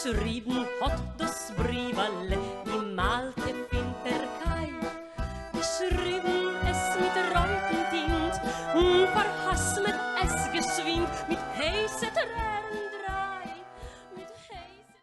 geschrieben hat das Briefele im alte Finterkai. Geschrieben es mit roten Tint und verhasmet es geschwind mit heiße Tränen drei. Mit heiße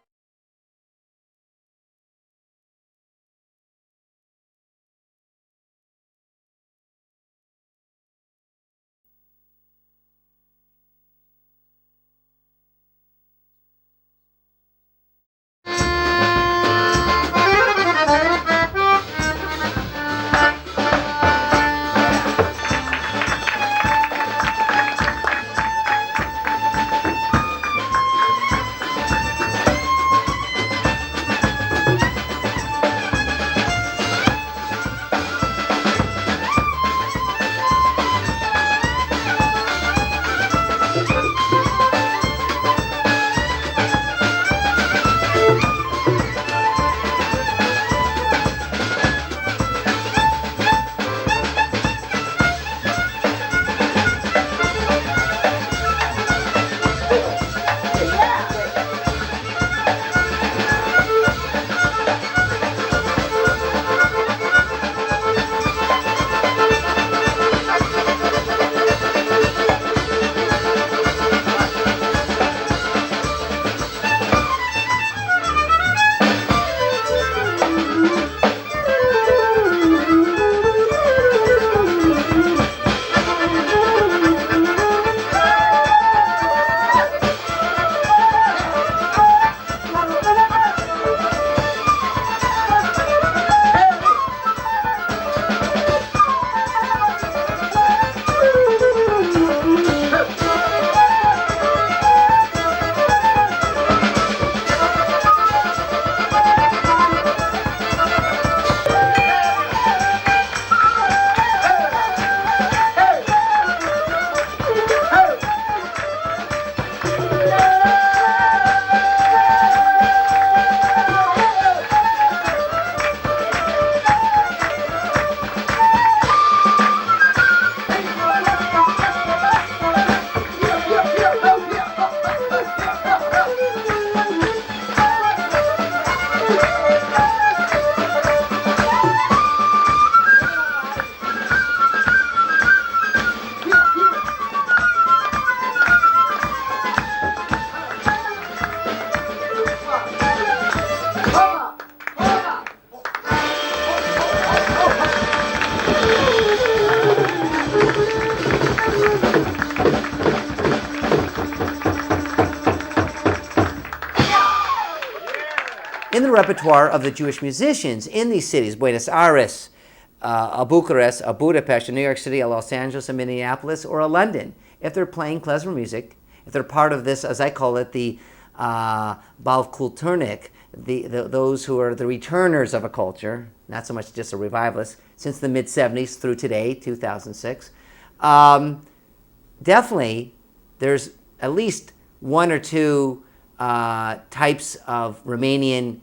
in the repertoire of the Jewish musicians in these cities, Buenos Aires, a Bucharest, a Budapest, a New York City, a Los Angeles, a Minneapolis, or a London, if they're playing klezmer music, if they're part of this, as I call it, the Ballkulturnik, those who are the returners of a culture, not so much just a revivalist, since the mid-'70s through today, 2006, definitely there's at least one or two types of Romanian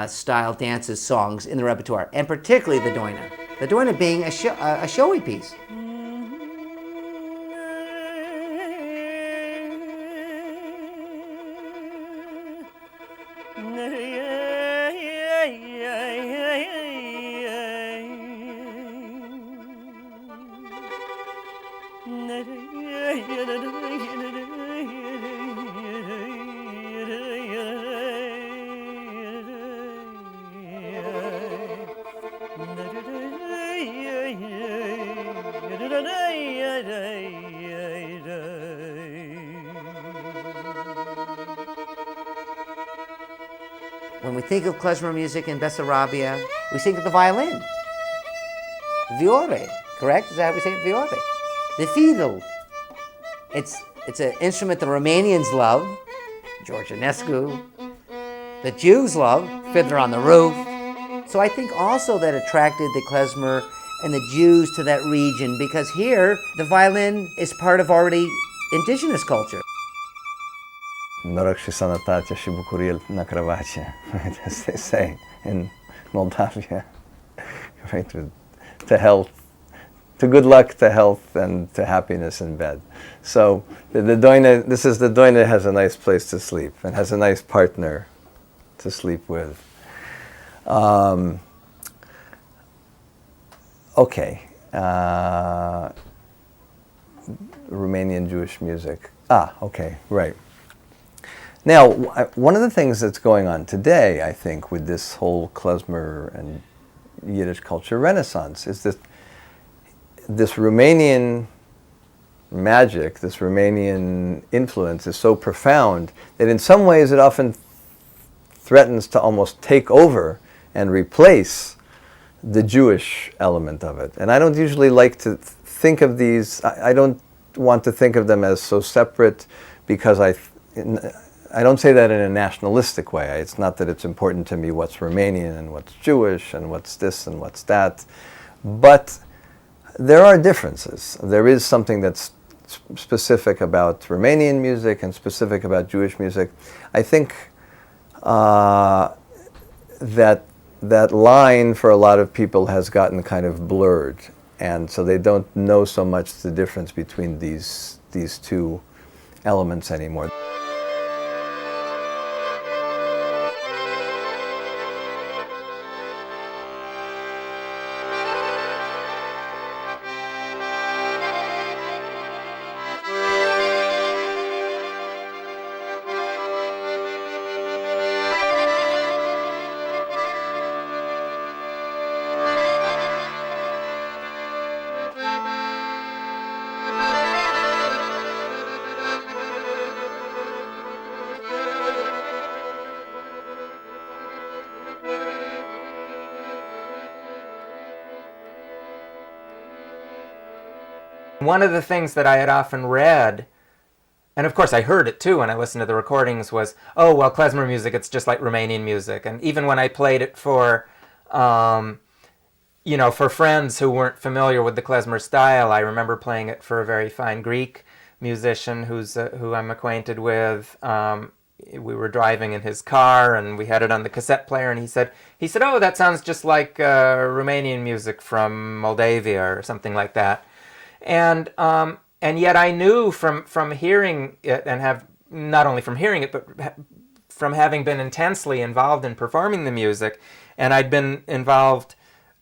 style dances, songs in the repertoire, and particularly the doina. The doina being a showy piece. When we think of klezmer music in Bessarabia, we think of the violin. Viore, correct? Is that how we say it? Viore. The fiddle. It's an instrument the Romanians love, George Enescu. The Jews love, Fiddler on the Roof. So I think also that attracted the klezmer and the Jews to that region, because here the violin is part of already indigenous culture. Noroc și sănătate și bucurie na cravace, as they say in Moldavia. Right, to health, to good luck, to health, and to happiness in bed. So the doina, this is the doina has a nice place to sleep and has a nice partner to sleep with. Okay. Romanian Jewish music. Okay, right. Now, one of the things that's going on today, I think, with this whole klezmer and Yiddish culture renaissance is that this Romanian magic, this Romanian influence is so profound that in some ways it often threatens to almost take over and replace the Jewish element of it. And I don't usually like to think of these, I don't want to think of them as so separate, because I don't say that in a nationalistic way. It's not that it's important to me what's Romanian and what's Jewish and what's this and what's that. But there are differences. There is something that's specific about Romanian music and specific about Jewish music. I think that line for a lot of people has gotten kind of blurred, and so they don't know so much the difference between these two elements anymore. One of the things that I had often read, and of course I heard it too when I listened to the recordings, was, oh, well, klezmer music, it's just like Romanian music. And even when I played it for, for friends who weren't familiar with the klezmer style, I remember playing it for a very fine Greek musician who I'm acquainted with. We were driving in his car and we had it on the cassette player, and he said, oh, that sounds just like Romanian music from Moldavia or something like that. And yet I knew from hearing it, and have not only from hearing it, but from having been intensely involved in performing the music, and I'd been involved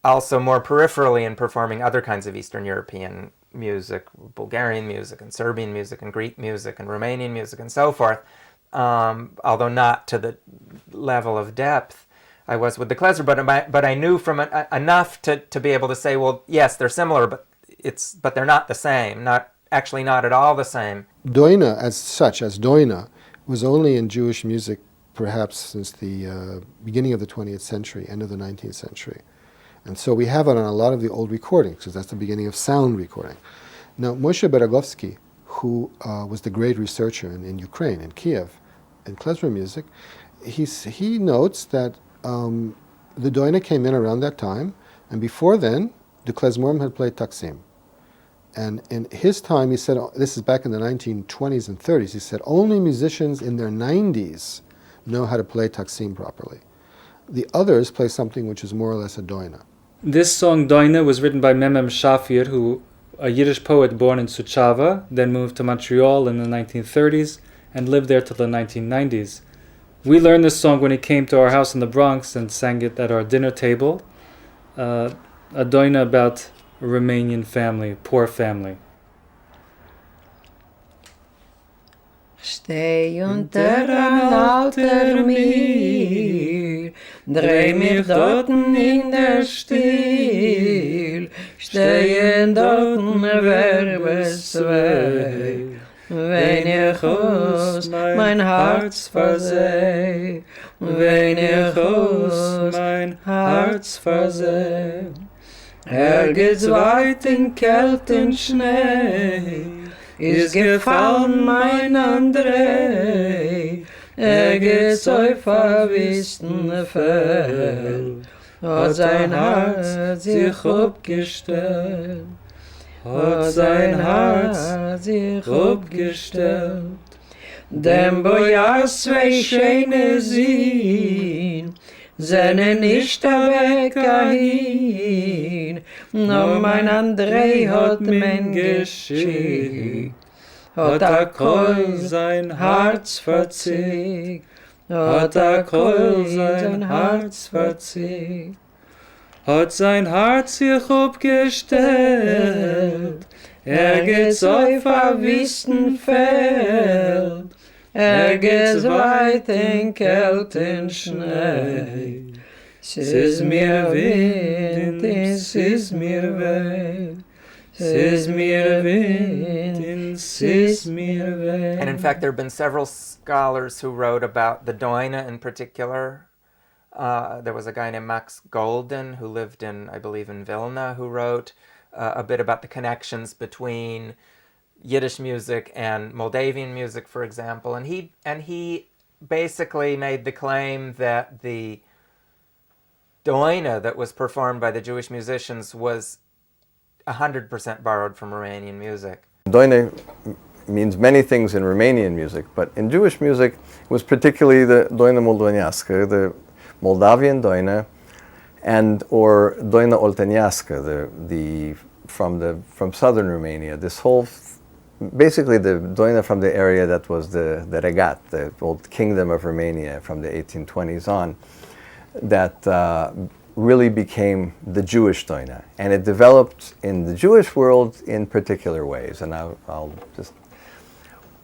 also more peripherally in performing other kinds of Eastern European music, Bulgarian music and Serbian music and Greek music and Romanian music and so forth, although not to the level of depth I was with the klezmer, but I knew from enough to be able to say, well, yes, they're similar, but they're not the same, not at all the same. Doina, as such, as Doina, was only in Jewish music perhaps since the beginning of the 20th century, end of the 19th century. And so we have it on a lot of the old recordings, because that's the beginning of sound recording. Now, Moshe Beragovsky, who was the great researcher in Ukraine, in Kiev, in klezmer music, he notes that the Doina came in around that time, and before then, the klezmorim had played taksim. And in his time, he said, this is back in the 1920s and 30s, he said, only musicians in their 90s know how to play taksim properly. The others play something which is more or less a doina. This song, Doina, was written by Memem Shafir, a Yiddish poet born in Suceava, then moved to Montreal in the 1930s, and lived there till the 1990s. We learned this song when he came to our house in the Bronx and sang it at our dinner table. A doina about a Romanian family, poor family. Steh unter ein alter Meer, dreh mich dorten in der Stil, stehen dorten Werbezweig, wenn ich aus mein Herz verseh, wenn ich aus mein Herz verseh. Geht's weit in Kälte und Schnee, ist gefallen mein André, geht's auf verwissene Feld, hat sein Herz sich abgestellt, hat sein Herz sich abgestellt. Dem Bojas zwei schöne Sinn, seine nicht weg dahin, nur mein Andrei hat mein Geschick, hat Kohl sein Herz verzieht, hat Kohl sein Herz verzieht, hat sein Herz sich abgestellt, geht's auf ein Wüstenfeld, geht's weit in kalten Schnee. Es ist mir Wind, es ist mir Weh, es ist mir Wind, es ist mir Weh. And in fact, there have been several scholars who wrote about the Doina in particular. There was a guy named Max Golden who lived in, I believe, in Vilna, who wrote a bit about the connections between Yiddish music and Moldavian music, for example. And he basically made the claim that the Doina that was performed by the Jewish musicians was 100% borrowed from Romanian music. Doina means many things in Romanian music, but in Jewish music it was particularly the Doina Moldovenească, the Moldavian Doina, and or Doina Olteniască, from southern Romania. This whole, basically the Doina from the area that was the Regat, the old kingdom of Romania from the 1820s on, that really became the Jewish Doina. And it developed in the Jewish world in particular ways. And I'll just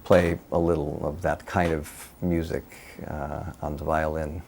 play a little of that kind of music on the violin.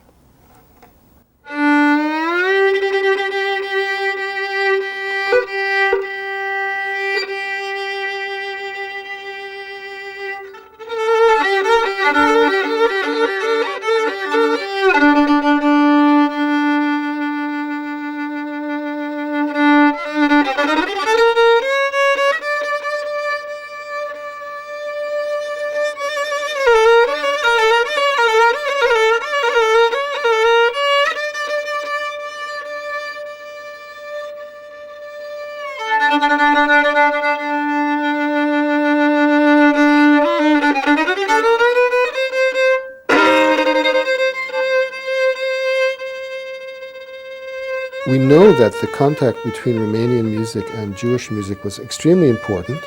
We know that the contact between Romanian music and Jewish music was extremely important,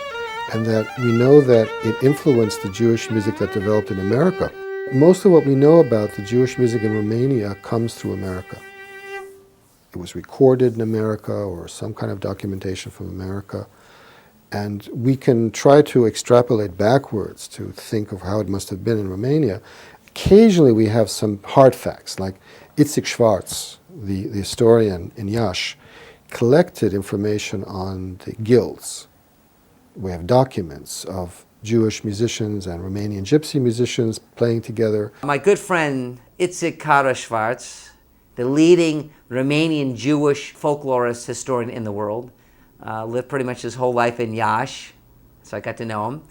and that we know that it influenced the Jewish music that developed in America. Most of what we know about the Jewish music in Romania comes through America. It was recorded in America or some kind of documentation from America. And we can try to extrapolate backwards to think of how it must have been in Romania. Occasionally we have some hard facts, like Itzik Schartz, the historian in Iași, collected information on the guilds. We have documents of Jewish musicians and Romanian gypsy musicians playing together. My good friend Itzik Schartz, the leading Romanian Jewish folklorist historian in the world, lived pretty much his whole life in Iași, so I got to know him.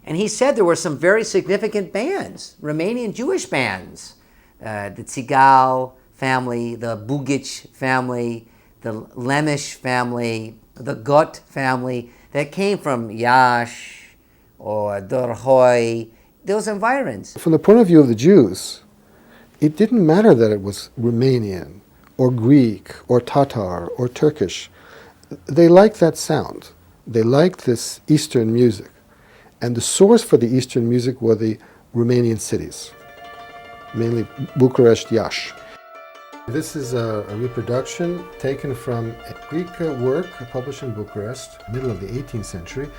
And he said there were some very significant bands, Romanian Jewish bands, the Tsigal family, the Bugic family, the Lemish family, the Gut family, that came from Iași or Dorhoi, those environs. From the point of view of the Jews, it didn't matter that it was Romanian or Greek or Tatar or Turkish. They liked that sound. They liked this Eastern music. And the source for the Eastern music were the Romanian cities, mainly Bucharest, Iași. This is a reproduction taken from a Greek work published in Bucharest, middle of the 18th century,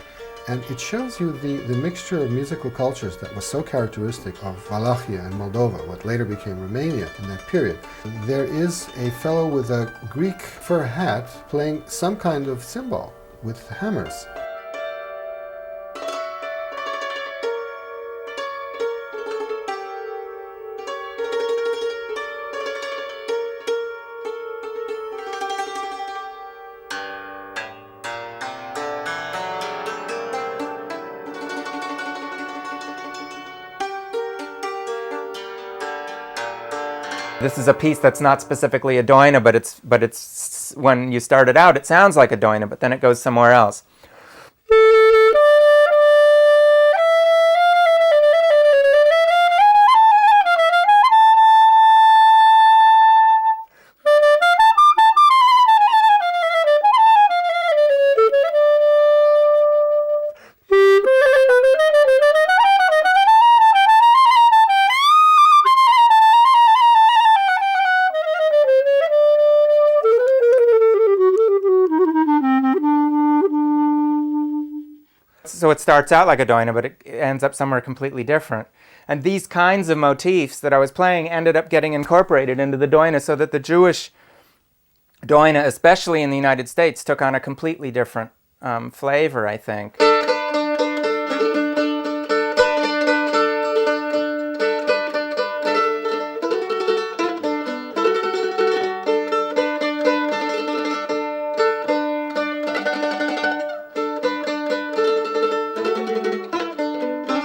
and it shows you the mixture of musical cultures that was so characteristic of Wallachia and Moldova, what later became Romania in that period. There is a fellow with a Greek fur hat playing some kind of cymbal with hammers. This is a piece that's not specifically a doina, but it's when you start it out, it sounds like a doina, but then it goes somewhere else. So it starts out like a doina, but it ends up somewhere completely different. And these kinds of motifs that I was playing ended up getting incorporated into the doina, so that the Jewish doina, especially in the United States, took on a completely different flavor, I think.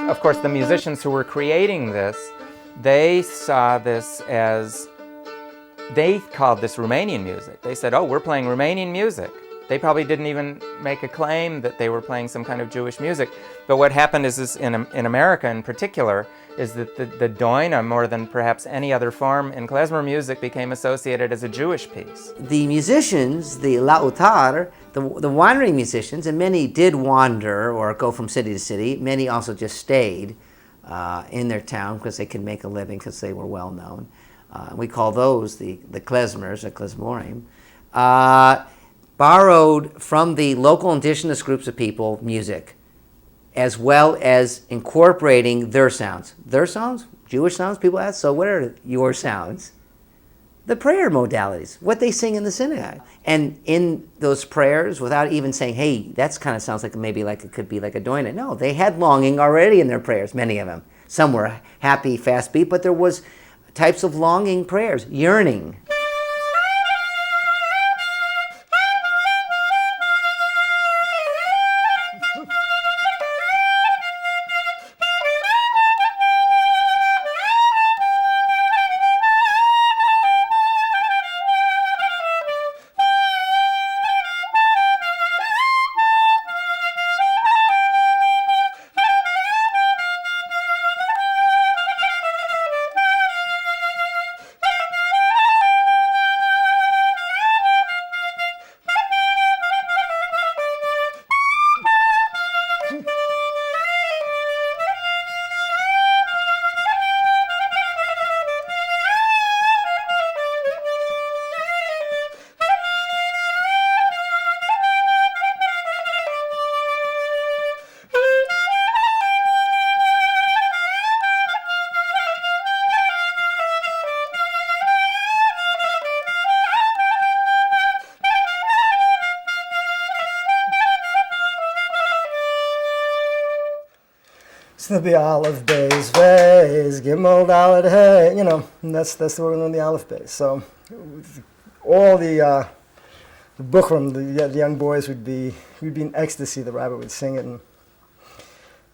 Of course, the musicians who were creating this, they saw this as, they called this Romanian music. They said, oh, we're playing Romanian music. They probably didn't even make a claim that they were playing some kind of Jewish music. But what happened is in America in particular, is that the doina, more than perhaps any other form in klezmer music, became associated as a Jewish piece. The musicians, the lautar, the wandering musicians, and many did wander or go from city to city. Many also just stayed in their town because they could make a living because they were well known. We call those the klezmers, or klezmorim. Borrowed from the local indigenous groups of people music, as well as incorporating their sounds. Their sounds? Jewish sounds? People ask, so what are your sounds? The prayer modalities, what they sing in the synagogue. And in those prayers, without even saying, hey, that kind of sounds like maybe like it could be like a doina. No, they had longing already in their prayers, many of them. Some were happy, fast beat, but there was types of longing prayers, yearning. There'll be Aleph, Beis, Vez, Gimel, Dalet, Hey, you know, and that's the way we learn the Aleph, Beis. So all the Bukhram, the young boys we'd be in ecstasy. The rabbi would sing it, and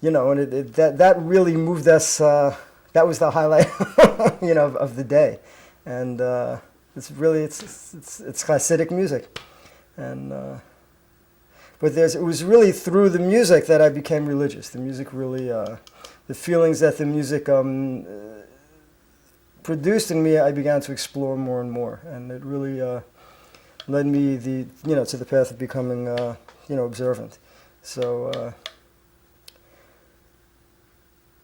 you know, and that really moved us. That was the highlight, you know, of the day, and it's Hasidic music, and. But it was really through the music that I became religious. The music really, the feelings that the music produced in me, I began to explore more and more, and it really led me to the path of becoming observant. So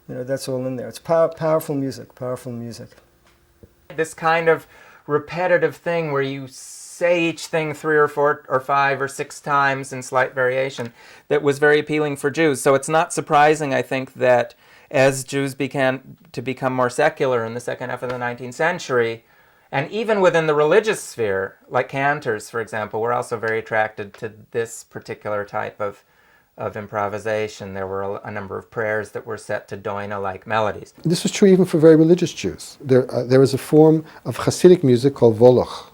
that's all in there. It's powerful music. Powerful music. This kind of repetitive thing where you say each thing 3 or 4 or 5 or 6 times in slight variation, that was very appealing for Jews. So it's not surprising, I think, that as Jews began to become more secular in the second half of the 19th century, and even within the religious sphere, like cantors, for example, were also very attracted to this particular type of improvisation. There were a number of prayers that were set to doina-like melodies. This was true even for very religious Jews. There is a form of Hasidic music called Woloch,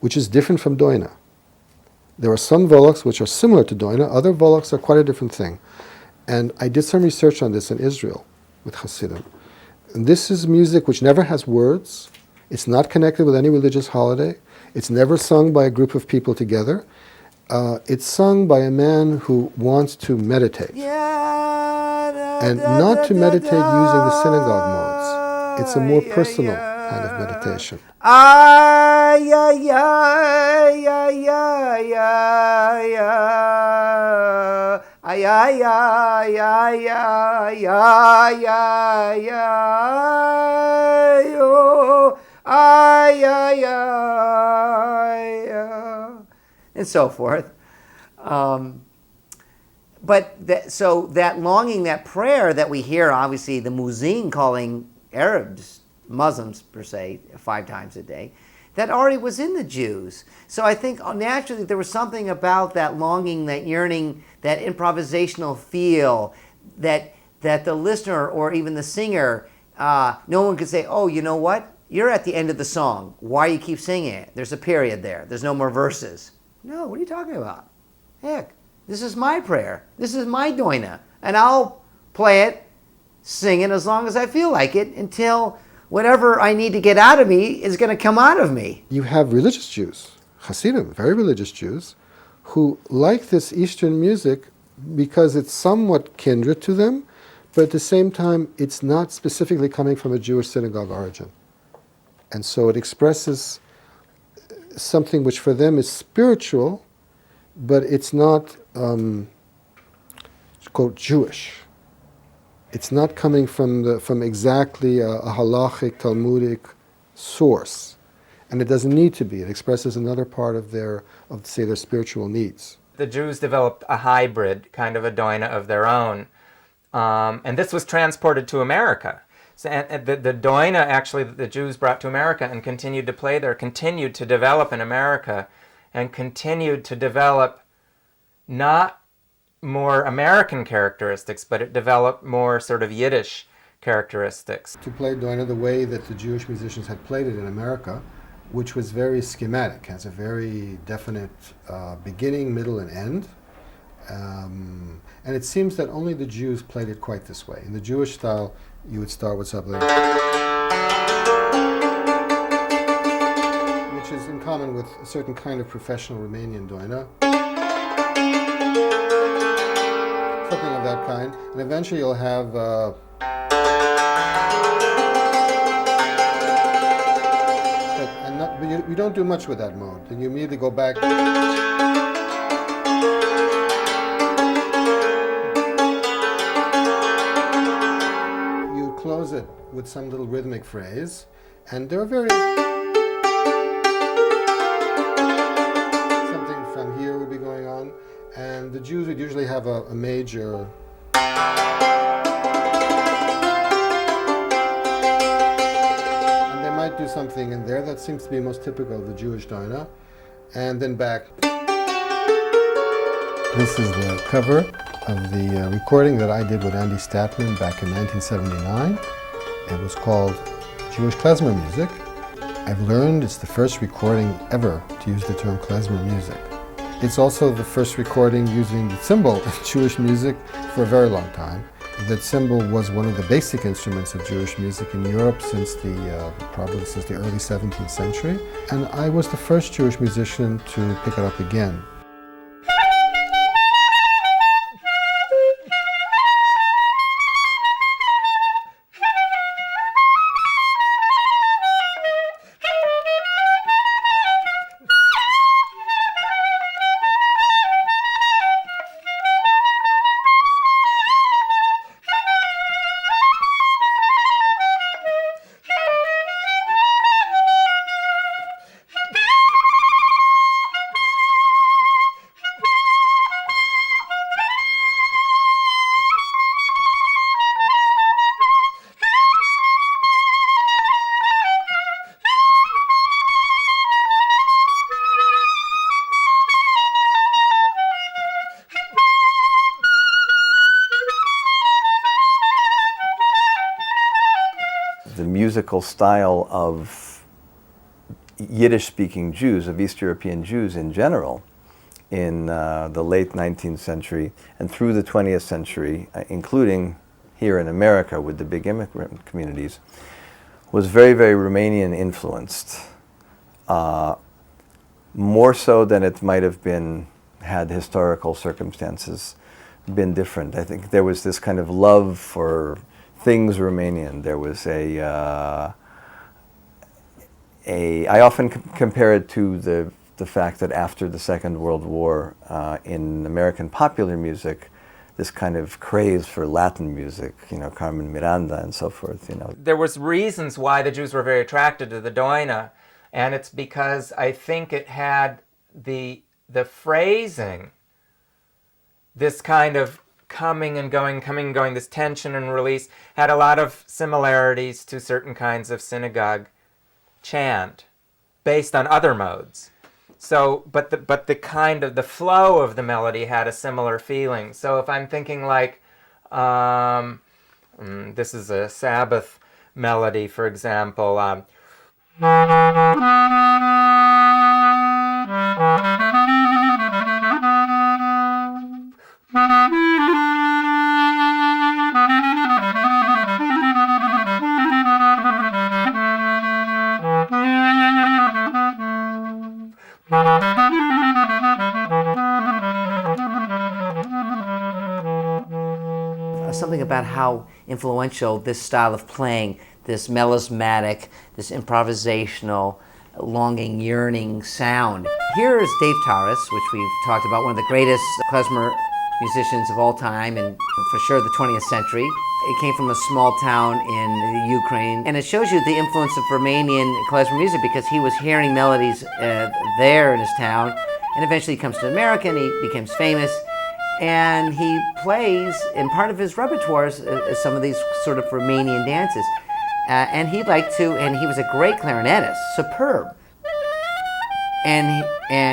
which is different from doina. There are some Wolochs which are similar to doina, other Wolochs are quite a different thing. And I did some research on this in Israel with Hasidim. And this is music which never has words, it's not connected with any religious holiday, it's never sung by a group of people together, it's sung by a man who wants to meditate. And not to meditate using the synagogue modes. It's a more personal kind of meditation. Ay, ay, ay, ay, ay, ay, ay, ay, ay, ay, ay, ay, ay, ay, oh, ay, ay, ay, and so forth. So that longing, that prayer that we hear, obviously the muezzin calling Arabs, Muslims per se, 5 times a day, that already was in the Jews. So I think naturally there was something about that longing, that yearning, that improvisational feel, that the listener or even the singer, no one could say, oh, you know what? You're at the end of the song. Why you keep singing it? There's a period there. There's no more verses. No, what are you talking about? Heck, this is my prayer. This is my doina. And I'll play it, sing it as long as I feel like it until whatever I need to get out of me is going to come out of me. You have religious Jews, Hasidim, very religious Jews, who like this Eastern music because it's somewhat kindred to them, but at the same time, it's not specifically coming from a Jewish synagogue origin. And so it expresses something which for them is spiritual, but it's not, quote, Jewish. It's not coming from exactly a halachic, Talmudic source. And it doesn't need to be. It expresses another part of their spiritual needs. The Jews developed a hybrid, kind of a doina of their own. And this was transported to America. So, and the doina, actually, that the Jews brought to America and continued to play there, continued to develop in America, and continued to develop not more American characteristics, but it developed more sort of Yiddish characteristics. To play doina the way that the Jewish musicians had played it in America, which was very schematic, has a very definite beginning, middle, and end. And it seems that only the Jews played it quite this way. In the Jewish style, you would start with something which is in common with a certain kind of professional Romanian doina. Something of that kind. And eventually you'll have but you don't do much with that mode. Then you immediately go back. You close it with some little rhythmic phrase, and there are various. Something from here would be going on, and the Jews would usually have a major. Do something in there that seems to be most typical of the Jewish doina, and then back. This is the cover of the recording that I did with Andy Statman back in 1979. It was called Jewish klezmer music. I've learned it's the first recording ever to use the term klezmer music. It's also the first recording using the cymbal of Jewish music for a very long time. That cymbal was one of the basic instruments of Jewish music in Europe probably since the early 17th century. And I was the first Jewish musician to pick it up again. The musical style of Yiddish-speaking Jews, of East European Jews in general, in the late 19th century and through the 20th century, including here in America with the big immigrant communities, was very, very Romanian influenced. More so than it might have been had historical circumstances been different. I think there was this kind of love for things Romanian. There was I often compare it to the fact that after the Second World War, in American popular music, this kind of craze for Latin music, Carmen Miranda and so forth, There was reasons why the Jews were very attracted to the doina, and it's because I think it had the phrasing this kind of coming and going, this tension and release had a lot of similarities to certain kinds of synagogue chant based on other modes. So, but the kind of the flow of the melody had a similar feeling. So if I'm thinking like, this is a Sabbath melody, for example. Something about how influential this style of playing, this melismatic, this improvisational, longing, yearning sound. Here is Dave Taras, which we've talked about, one of the greatest klezmer musicians of all time, and for sure the 20th century. It came from a small town in the Ukraine, and it shows you the influence of Romanian klezmer music because he was hearing melodies there in his town, and eventually he comes to America and he becomes famous. And he plays, in part of his repertoire, some of these sort of Romanian dances. And he was a great clarinetist, superb. And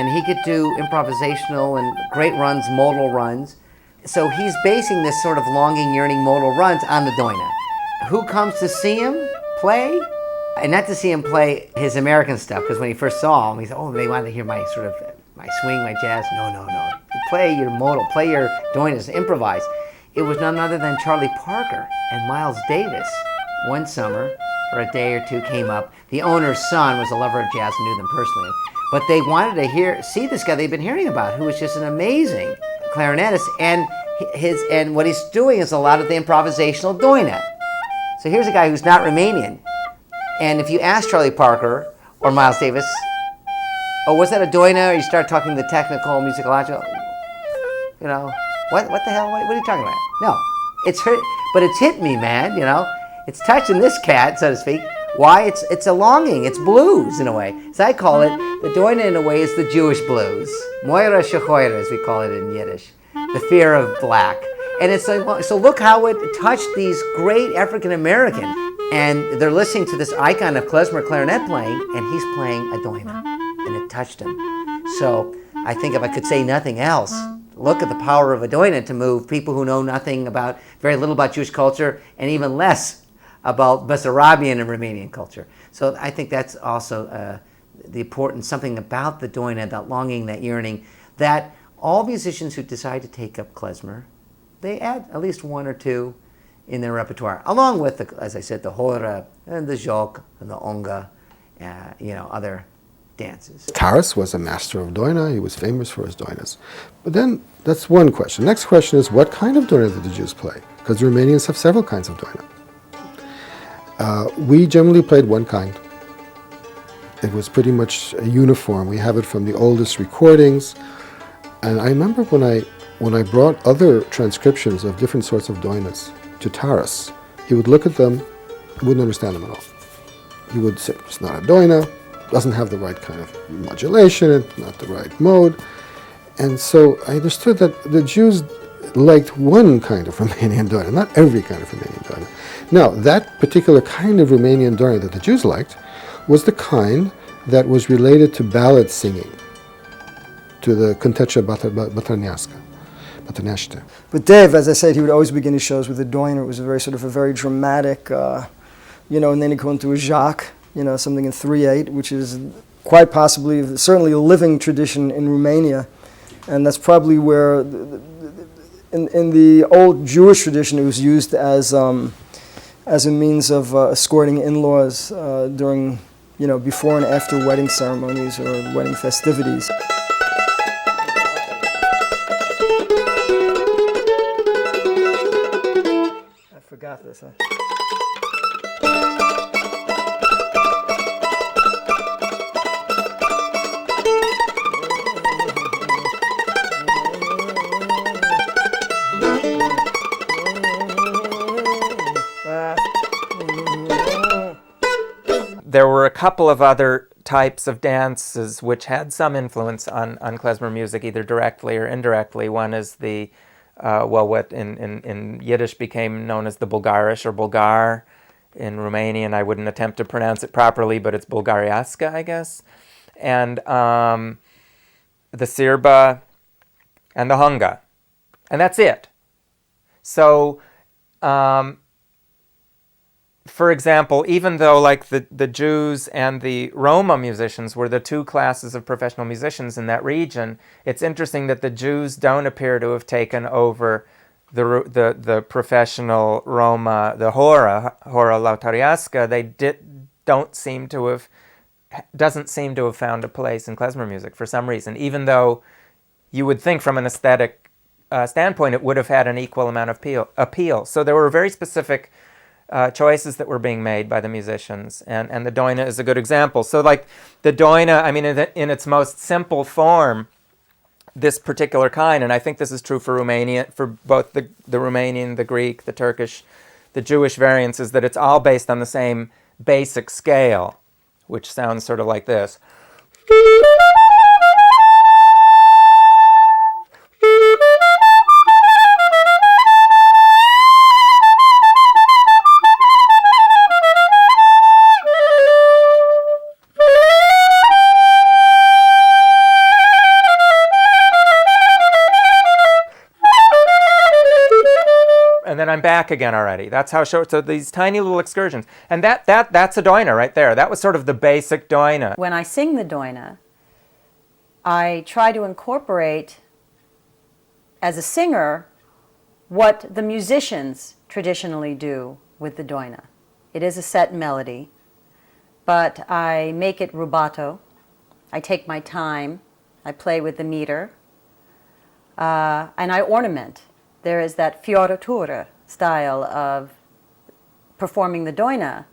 he could do improvisational and great runs, modal runs. So he's basing this sort of longing, yearning modal runs on the doina. Who comes to see him play? And not to see him play his American stuff, because when he first saw him, he said, oh, they wanted to hear my sort of, my swing, my jazz. No. Play your modal, play your doinas, improvise. It was none other than Charlie Parker and Miles Davis. One summer, for a day or two, came up. The owner's son was a lover of jazz and knew them personally. But they wanted to see this guy they'd been hearing about, who was just an amazing clarinetist. And what he's doing is a lot of the improvisational doina. So here's a guy who's not Romanian. And if you ask Charlie Parker or Miles Davis, oh, was that a doina? Or you start talking the technical, musicological, what the hell? What are you talking about? No, it's hurt, but it's hit me, man. It's touching this cat, so to speak. Why? It's a longing. It's blues in a way. As I call it, the doina in a way is the Jewish blues. Moira shechoira, as we call it in Yiddish, the fear of black. And it's like, so look how it touched these great African American, and they're listening to this icon of klezmer clarinet playing, and he's playing a doina, and it touched him. So I think if I could say nothing else, look at the power of a doina to move people who know very little about Jewish culture, and even less about Bessarabian and Romanian culture. So I think that's also the important something about the doina, that longing, that yearning, that all musicians who decide to take up klezmer, they add at least one or two in their repertoire, along with, as I said, the hora and the jok and the onga, other dances. Taras was a master of doina. He was famous for his doinas. But then, that's one question. Next question is, what kind of doina did the Jews play? Because the Romanians have several kinds of doina. We generally played one kind. It was pretty much uniform. We have it from the oldest recordings. And I remember when I brought other transcriptions of different sorts of doinas to Taras, he would look at them, he wouldn't understand them at all. He would say, it's not a doina, doesn't have the right kind of modulation, not the right mode. And so I understood that the Jews liked one kind of Romanian doina, not every kind of Romanian doina. Now, that particular kind of Romanian doina that the Jews liked was the kind that was related to ballad singing, to the Contecha Batraniaska. But Dave, as I said, he would always begin his shows with a doina. It was a very dramatic, and then he'd go into a jacques, something in 3/8, which is quite possibly, certainly a living tradition in Romania. And that's probably where, in the old Jewish tradition, it was used as a means of escorting in-laws during, before and after wedding ceremonies or wedding festivities. I forgot this, huh? There were a couple of other types of dances which had some influence on klezmer music, either directly or indirectly. One is the what in Yiddish became known as the Bulgarish or Bulgar. In Romanian, I wouldn't attempt to pronounce it properly, but it's Bulgariaska, I guess. And the Sirba and the Hunga. And that's it. So, for example, even though like the Jews and the Roma musicians were the two classes of professional musicians in that region, it's interesting that the Jews don't appear to have taken over the professional Roma, the Hora Lautariasca. They doesn't seem to have found a place in klezmer music for some reason, even though you would think from an aesthetic standpoint it would have had an equal amount of appeal. So there were very specific choices that were being made by the musicians, and the doina is a good example. So like the doina, I mean, in its most simple form, this particular kind, and I think this is true for Romania, for both the Romanian, the Greek, the Turkish, the Jewish variants, is that it's all based on the same basic scale, which sounds sort of like this. And then I'm back again already. That's how short. So these tiny little excursions, and that's a doina right there. That was sort of the basic doina. When I sing the doina, I try to incorporate, as a singer, what the musicians traditionally do with the doina. It is a set melody, but I make it rubato. I take my time. I play with the meter, and I ornament. There is that fioritura style of performing the doina,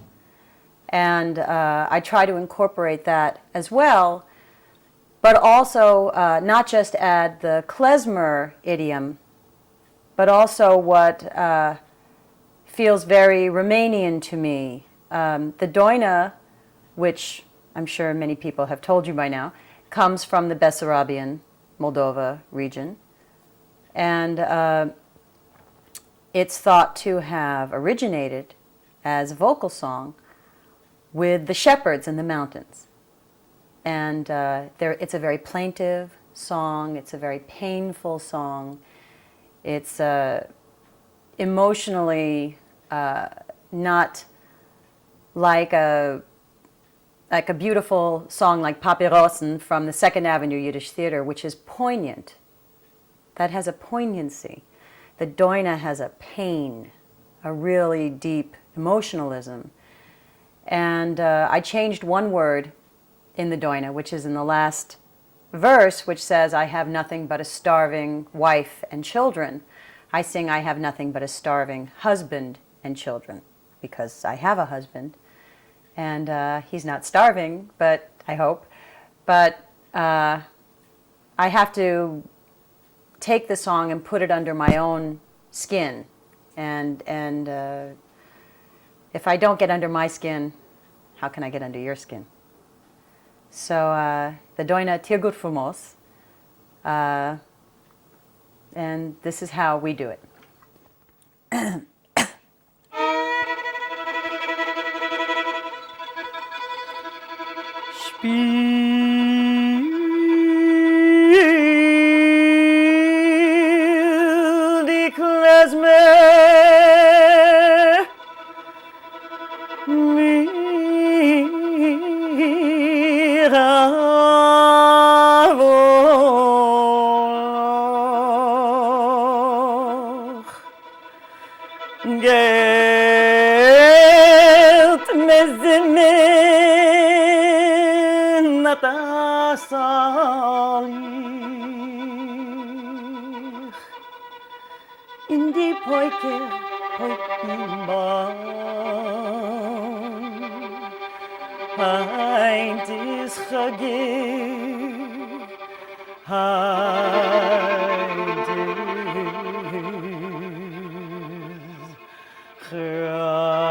and I try to incorporate that as well, but also not just add the klezmer idiom, but also what feels very Romanian to me. The doina, which I'm sure many people have told you by now, comes from the Bessarabian, Moldova region, and it's thought to have originated as a vocal song with the shepherds in the mountains. And it's a very plaintive song. It's a very painful song. It's emotionally not like a beautiful song like Papyrossen from the Second Avenue Yiddish Theater, which is poignant. That has a poignancy. The doina has a pain, a really deep emotionalism. And I changed one word in the doina, which is in the last verse, which says, I have nothing but a starving wife and children. I sing, I have nothing but a starving husband and children, because I have a husband. And he's not starving, but I hope. But I have to take the song and put it under my own skin, and if I don't get under my skin, how can I get under your skin? So the doina Tirgut Fumos, and this is how we do it. In die Poike, Poikimba, Heint is Chagir, Heint is Chama.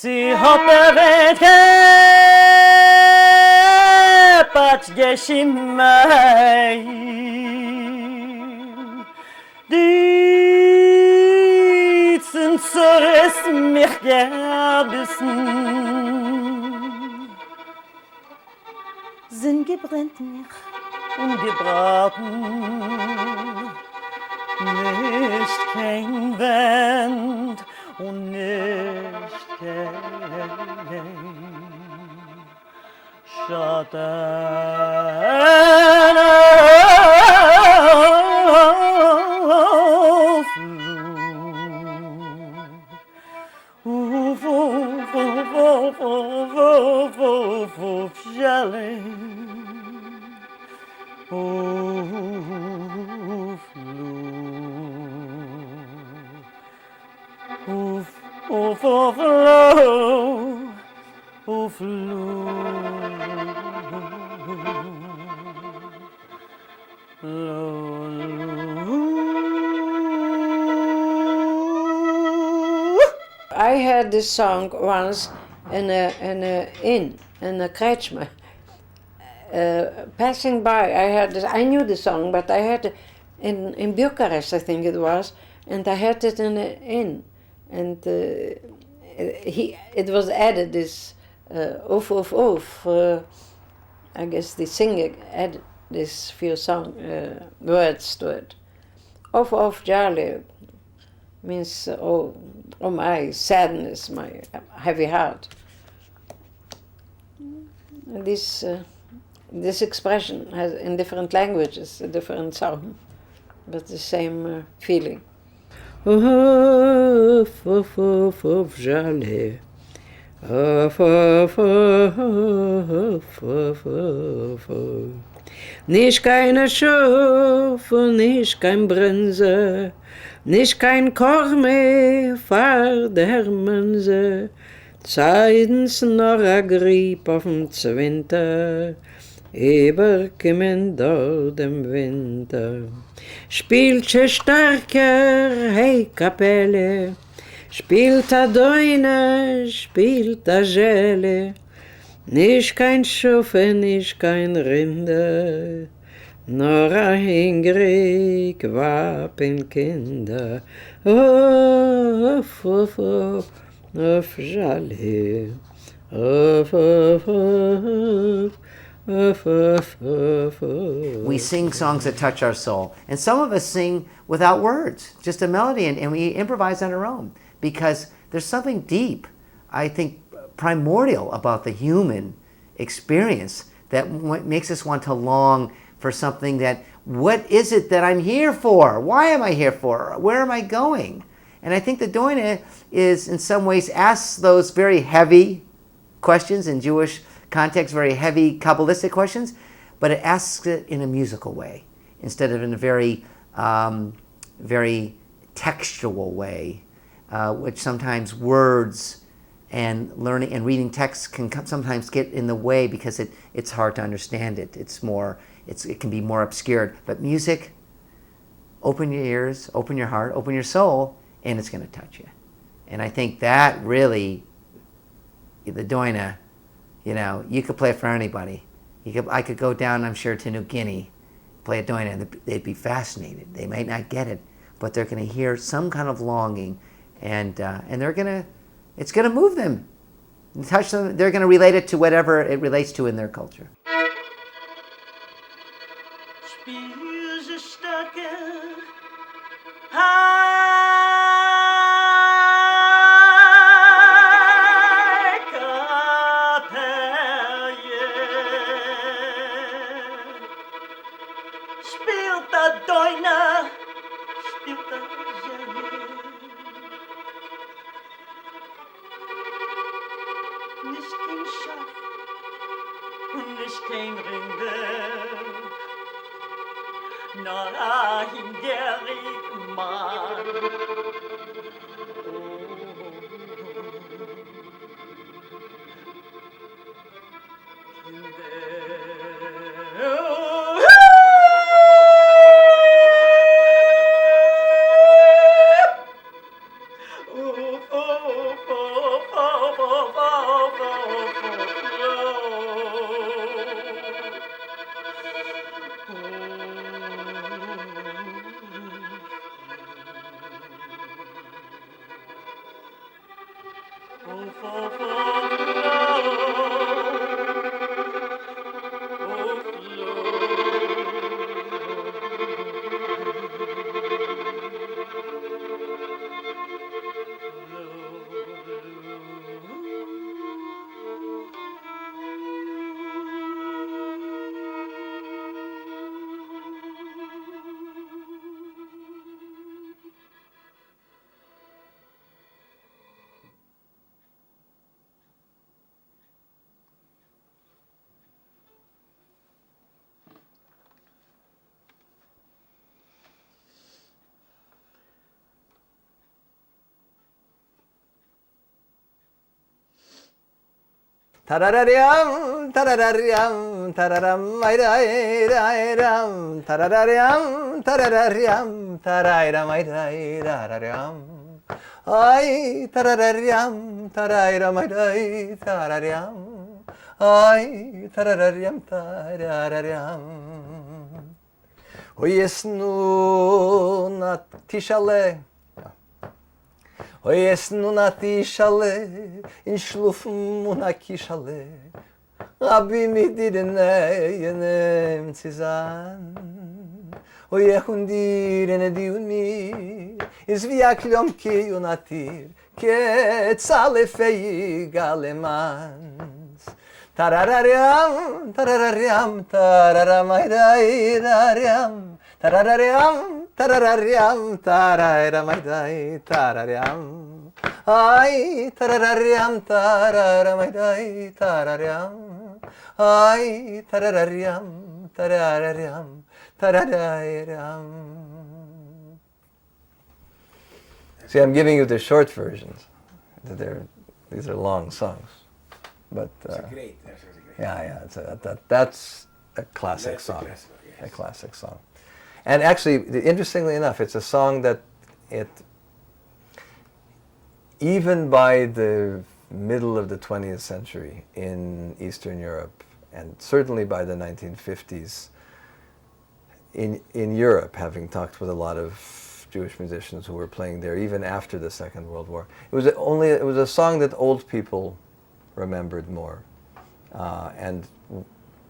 Ci hopewetke patrz geschimai die sind zores mich gerbissen sind gebrennt mich und gebraten nicht kein Wind und nicht kein Schatten auf Uf, Jale. I heard this song once in a inn, in a kretschmer. Passing by, I heard this. I knew the song, but I heard it in Bucharest, I think it was, and I heard it in an inn, and it was added this oof oof oof. I guess the singer added this few song words to it. Oof oof Charlie means oh my sadness, my heavy heart. And this expression has in different languages a different sound, but the same feeling. Oof oof oof oof Charlie. Oof oof oof oof oof oof. Nicht keine Schuf und nicht kein Brense, nicht kein Korme fahr der Mense, zeitens noch a Grieb auf'm Winter, überkommen dort im Winter. Spielt sie starker, hey Kapelle, spielt a Doine, spielt a Gelle, nicht kein Schufe, nicht kein Rinder, nur a hingrig Wapenkinder. Uff, uff, uff, uff, Jale, uff, uff, uff, uff, uff, uff, uff. We sing songs that touch our soul. And some of us sing without words, just a melody, and we improvise on our own. Because there's something deep, I think, primordial about the human experience that makes us want to long for something that, what is it that I'm here for? Why am I here for? Where am I going? And I think the Doina is, in some ways, asks those very heavy questions in Jewish context, very heavy Kabbalistic questions, but it asks it in a musical way instead of in a very, very textual way, which sometimes words and learning and reading texts can sometimes get in the way because it's hard to understand it. It can be more obscured. But music, open your ears, open your heart, open your soul, and it's going to touch you. And I think that really, the Doina, you could play it for anybody. I could go down, I'm sure, to New Guinea, play a Doina, and they'd be fascinated. They might not get it, but they're going to hear some kind of longing, and they're going to, it's going to move them, and touch them. They're going to relate it to whatever it relates to in their culture. nicht kein Schaf und nicht kein Rinder, nur ein hingeriger Mann. Tararariam, tararariam, tararam, airairam, tararariam, tararariam, tarairam, airairam. Ay, tararariam, tarairam, airai, tarariam. Ay, tararariam, tararariam. Oyesnu na tishale. Oyesnu na tishale, in shlufmu na kishale. Abi mi dirne yenem tizan. Oye hundirene diuni, is via klomki unatir, ke tzale fei galemans. Tararariam, tararariam, tararam, airairam, tararariam, tararariam, tarairam, airai, tarariam. Ay, tararariam, tararam, airai, tarariam. Ay, tararariam, tararariam, tararariam. See, I'm giving you the short versions. These are long songs. But yeah, that's a classic song. A classic song. And actually, interestingly enough, it's a song that even by the middle of the 20th century in Eastern Europe, and certainly by the 1950s in Europe, having talked with a lot of Jewish musicians who were playing there even after the Second World War, it was a song that old people remembered more and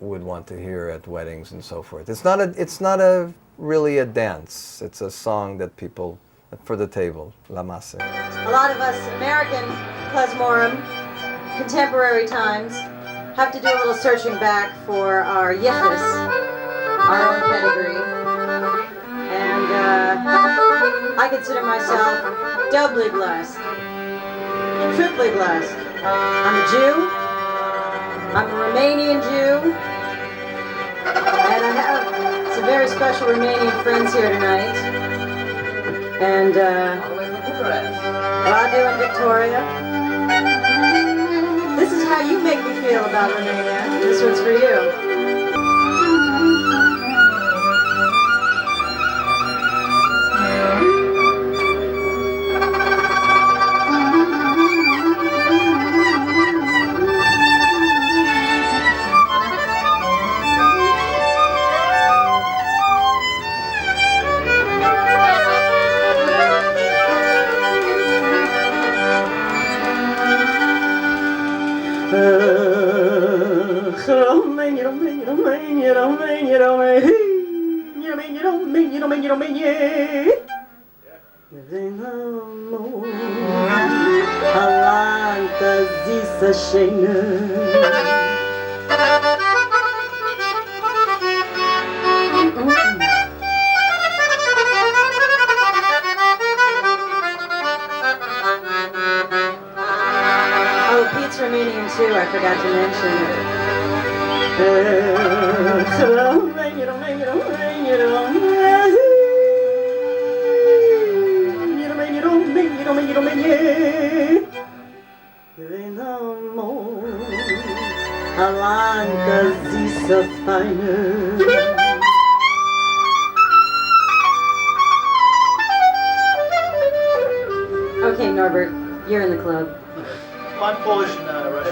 would want to hear at weddings and so forth. It's not really a dance. It's a song that people for the table, la masse. A lot of us American klezmorim, contemporary times, have to do a little searching back for our yichus, our own pedigree. And I consider myself doubly blessed, triply blessed. I'm a Jew, I'm a Romanian Jew, and I have some very special Romanian friends here tonight. And Radu and Victoria. This is how you make me feel about Romania. This one's for you. Romanian too, I forgot to mention. Okay, Norbert, you're in the club. Well, I'm Polish and Russian.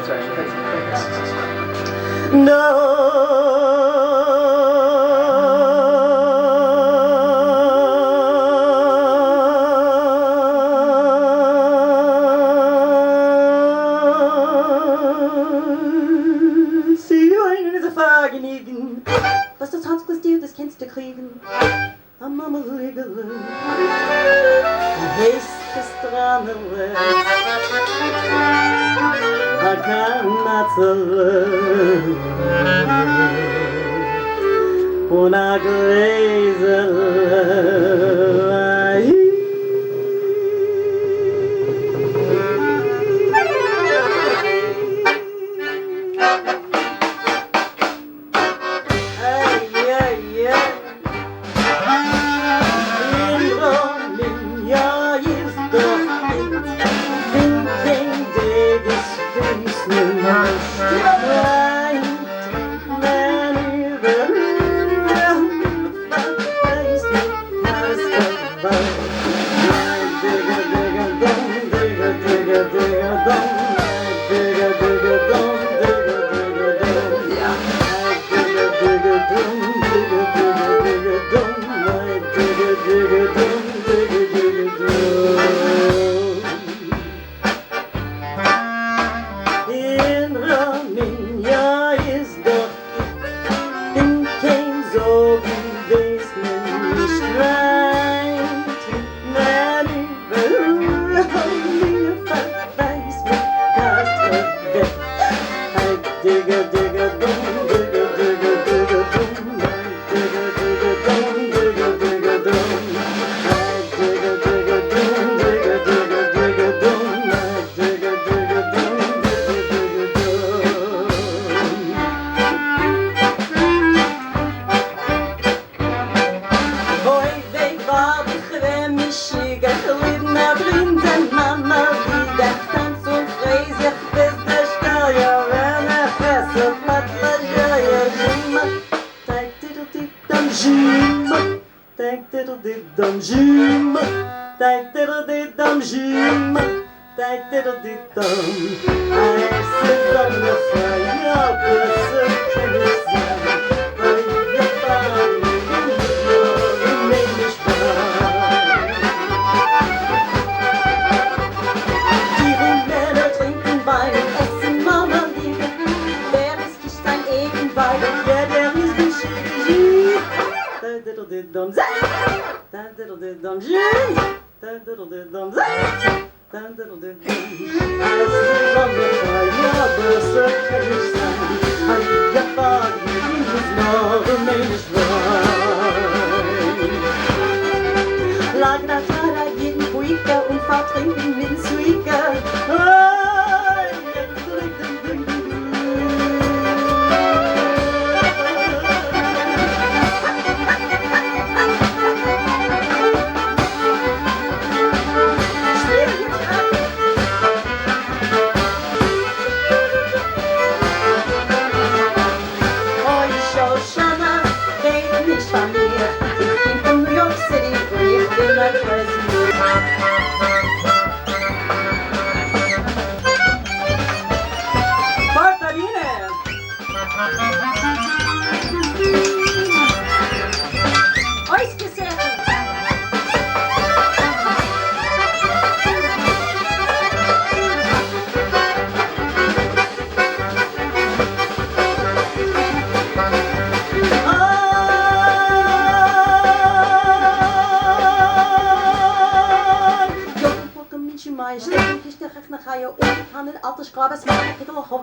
Was das Hanskus dir, das kennst du kriegen. Am Mama Ligele, heißt Stranele, a Kanatzele, und a Gläsele.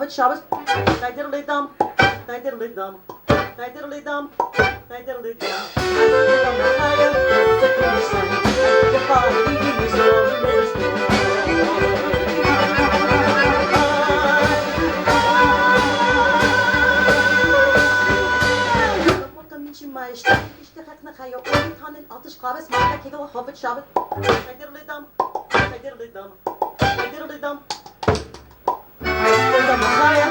Shabbos, diddly-dum, diddly-dum, diddly-dum, diddly-dum. shove it. I diddly-dum, I diddly-dum, I diddly-dum. Diddly-dum, Messiah,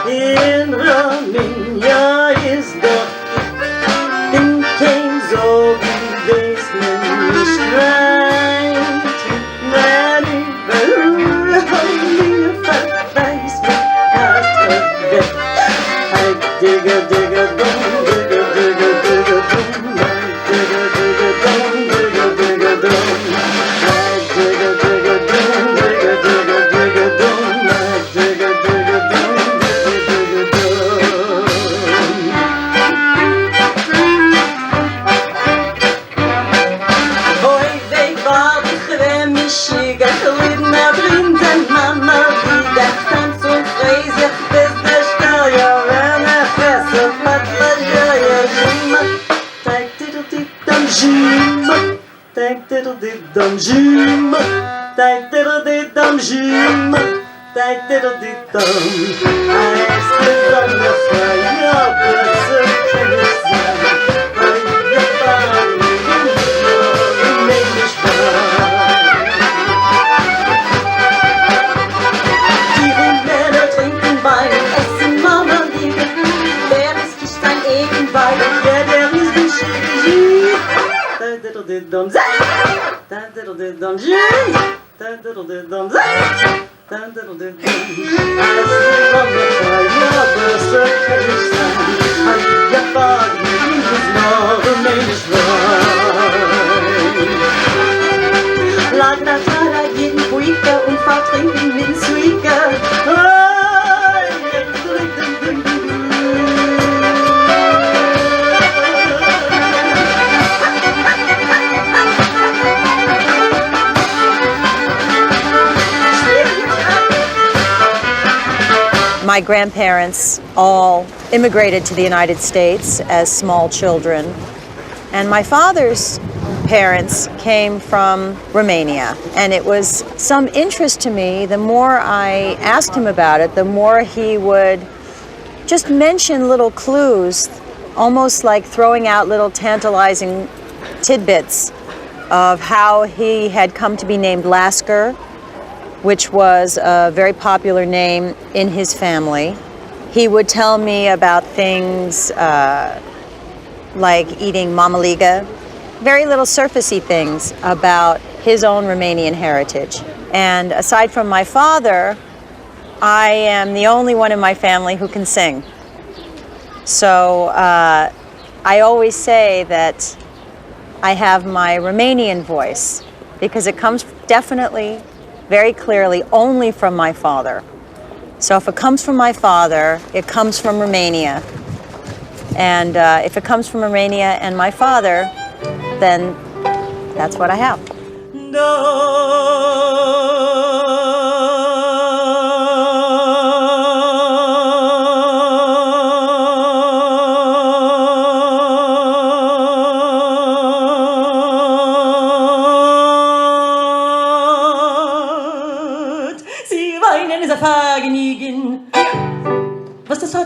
in Rumenye is doch den kein so wie Wesmen nicht reint. Man überall verweist man erst weg. I digga digga dum, digga digga digga dum, digga digga dum, digga digga dum. I digga digga dum, digga digga digga dum, digga digga dum. Diddle-dum jim, diddle-dum jim, diddle-dum. I stood on the fire, but so can you see? Die Rumänen trinken Wein, essen Marmelade. Wer ist nicht ein Egenwein? Der ist nicht Ski. Diddle-dum zay, diddle-dum jim, diddle-dum zay, diddle-dum. I stood on the fire, but so can you see? I thought you was not a man's right. Lag nach Tara jeden Puika und vertrinken mit Sweeker. My grandparents all immigrated to the United States as small children, and my father's parents came from Romania, and it was some interest to me. The more I asked him about it, the more he would just mention little clues, almost like throwing out little tantalizing tidbits of how he had come to be named Lasker, which was a very popular name in his family. He would tell me about things like eating mamaliga, very little surfacey things about his own Romanian heritage. And aside from my father, I am the only one in my family who can sing. So I always say that I have my Romanian voice because it comes definitely, very clearly, only from my father. So if it comes from my father, it comes from Romania. And if it comes from Romania and my father, then that's what I have.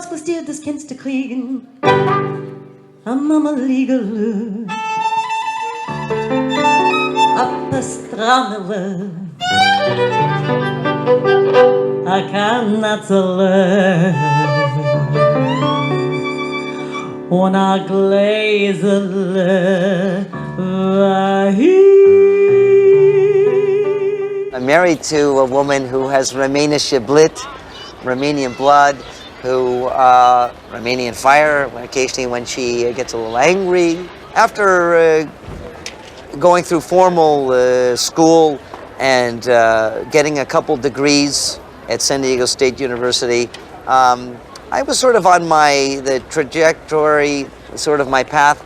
was dir, das kennst du kriegen. Am Mama liegele, Appastramele, a Kanatele, und a Gläsele, I'm married to a woman who has Rumenische Blit, Romanian blood, who Romanian fire, occasionally when she gets a little angry. After going through formal school and getting a couple degrees at San Diego State University, I was sort of on the trajectory, sort of my path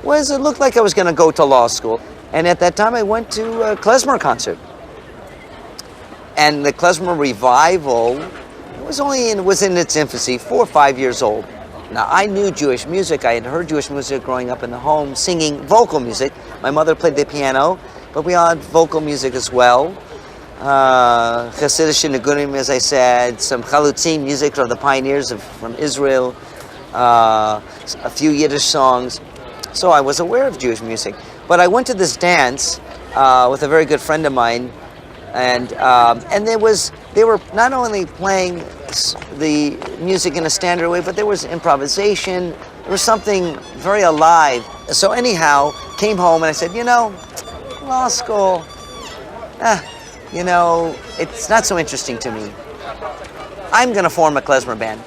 was, it looked like I was going to go to law school. And at that time I went to a klezmer concert. And the klezmer revival was in its infancy, 4 or 5 years old. Now, I knew Jewish music. I had heard Jewish music growing up in the home, singing vocal music. My mother played the piano, but we all had vocal music as well. Hasidic Nigunim, as I said, some chalutzim music from the pioneers from Israel, a few Yiddish songs. So I was aware of Jewish music. But I went to this dance with a very good friend of mine, and they were not only playing the music in a standard way, but there was improvisation. There was something very alive. So anyhow, came home and I said, law school, it's not so interesting to me. I'm going to form a klezmer band.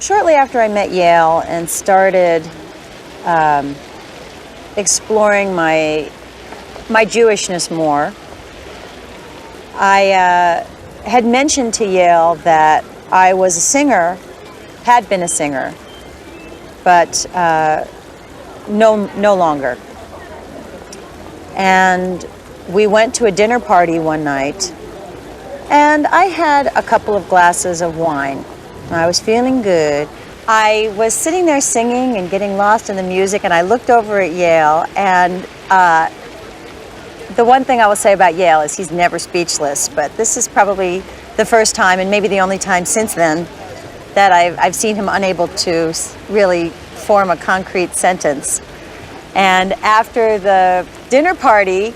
Shortly after I met Yale and started exploring my Jewishness more, I had mentioned to Yale that I was a singer, had been a singer, but no longer. And we went to a dinner party one night, and I had a couple of glasses of wine. I was feeling good. I was sitting there singing and getting lost in the music, and I looked over at Yale, and the one thing I will say about Yale is he's never speechless, but this is probably the first time, and maybe the only time since then, that I've seen him unable to really form a concrete sentence. And after the dinner party,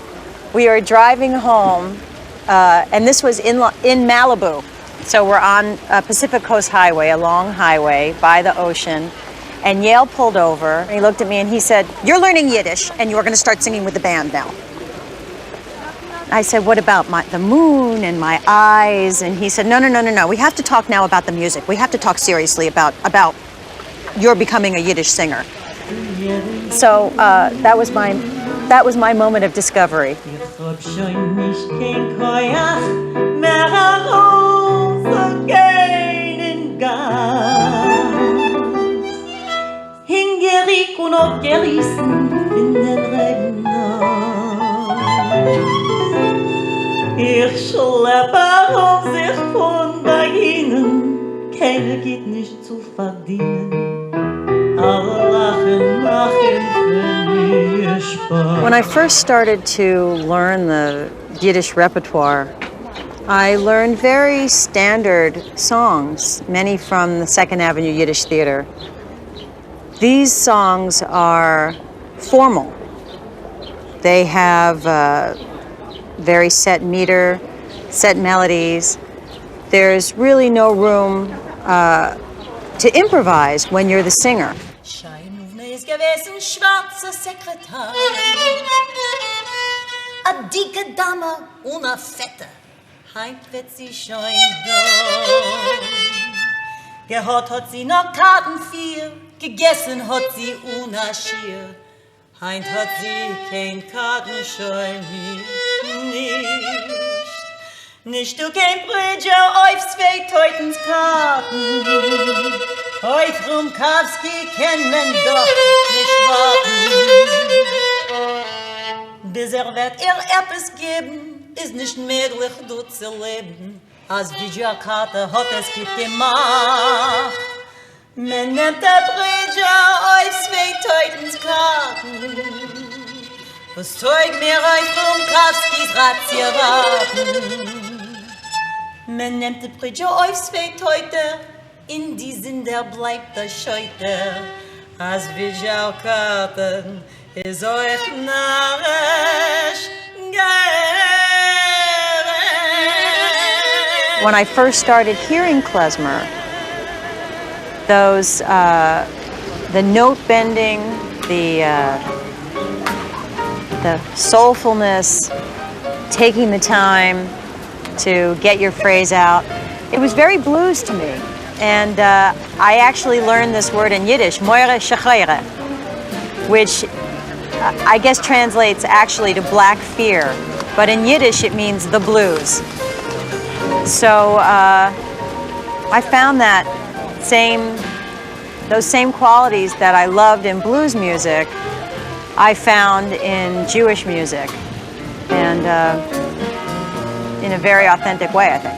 we were driving home, and this was in Malibu. So we're on Pacific Coast Highway, a long highway by the ocean, and Yale pulled over. He looked at me and he said, "You're learning Yiddish and you're going to start singing with the band now." I said, "What about the moon and my eyes?" And he said, No. We have to talk now about the music. We have to talk seriously about your becoming a Yiddish singer. So that was my moment of discovery. Hingerik und auch gerissen in den Regen. Ich schleppe auf sich von bei ihnen, keiner geht nicht zu verdienen. Alle lachen, machen für mir Spaß. When I first started to learn the Yiddish repertoire, I learned very standard songs, many from the Second Avenue Yiddish Theater. These songs are formal. They have very set meter, set melodies. There's really no room to improvise when you're the singer. Schein ist gewesen schwarzer Sekretär. a dicke Dame und a fette. Heint wird sie schon da. Gehört hat sie noch Karten 4, gegessen hat sie una Schier. Heint hat sie kein Kartenschein nicht. Nicht du kein Bridger auf 2 Teutens Karten. Heut Rumkowski kennen doch nicht warten. Bis wird Erbes geben, ist nicht möglich du zu leben. Als Videokarte hat es gut gemacht. Man nimmt der Bridger auf 2 Teutens Karten. Was teug mir auf Rumkowskis Razzia-Raten. Man nimmt der Bridger auf 2 Teute, in die Sinder bleibt der Scheute. Als Videokarten ist euch narrisch When I first started hearing klezmer, those the note bending, the soulfulness, taking the time to get your phrase out, it was very blues to me. And I actually learned this word in Yiddish, moire shachayre, which I guess translates actually to black fear, but in Yiddish it means the blues. So I found that those same qualities that I loved in blues music, I found in Jewish music, and in a very authentic way, I think.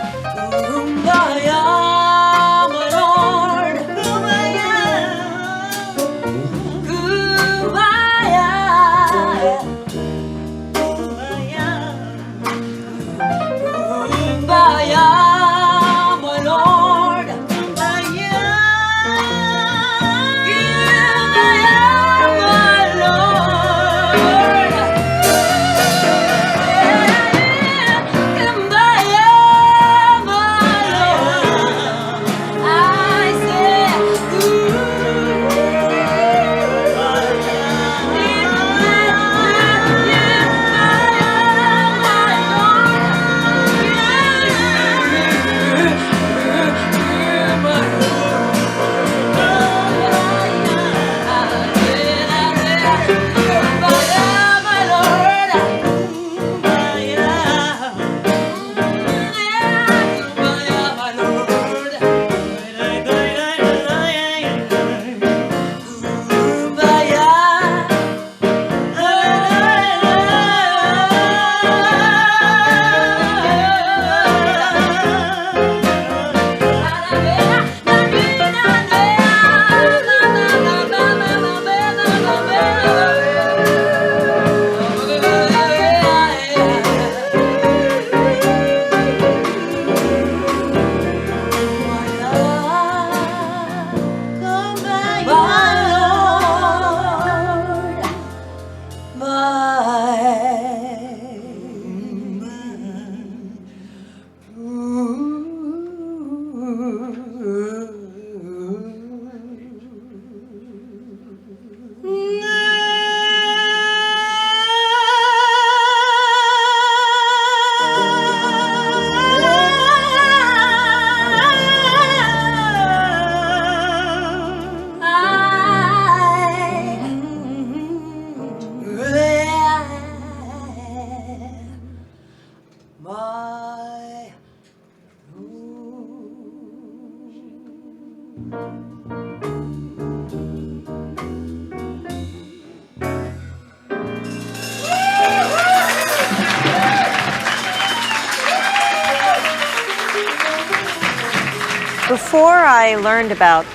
Before I learned about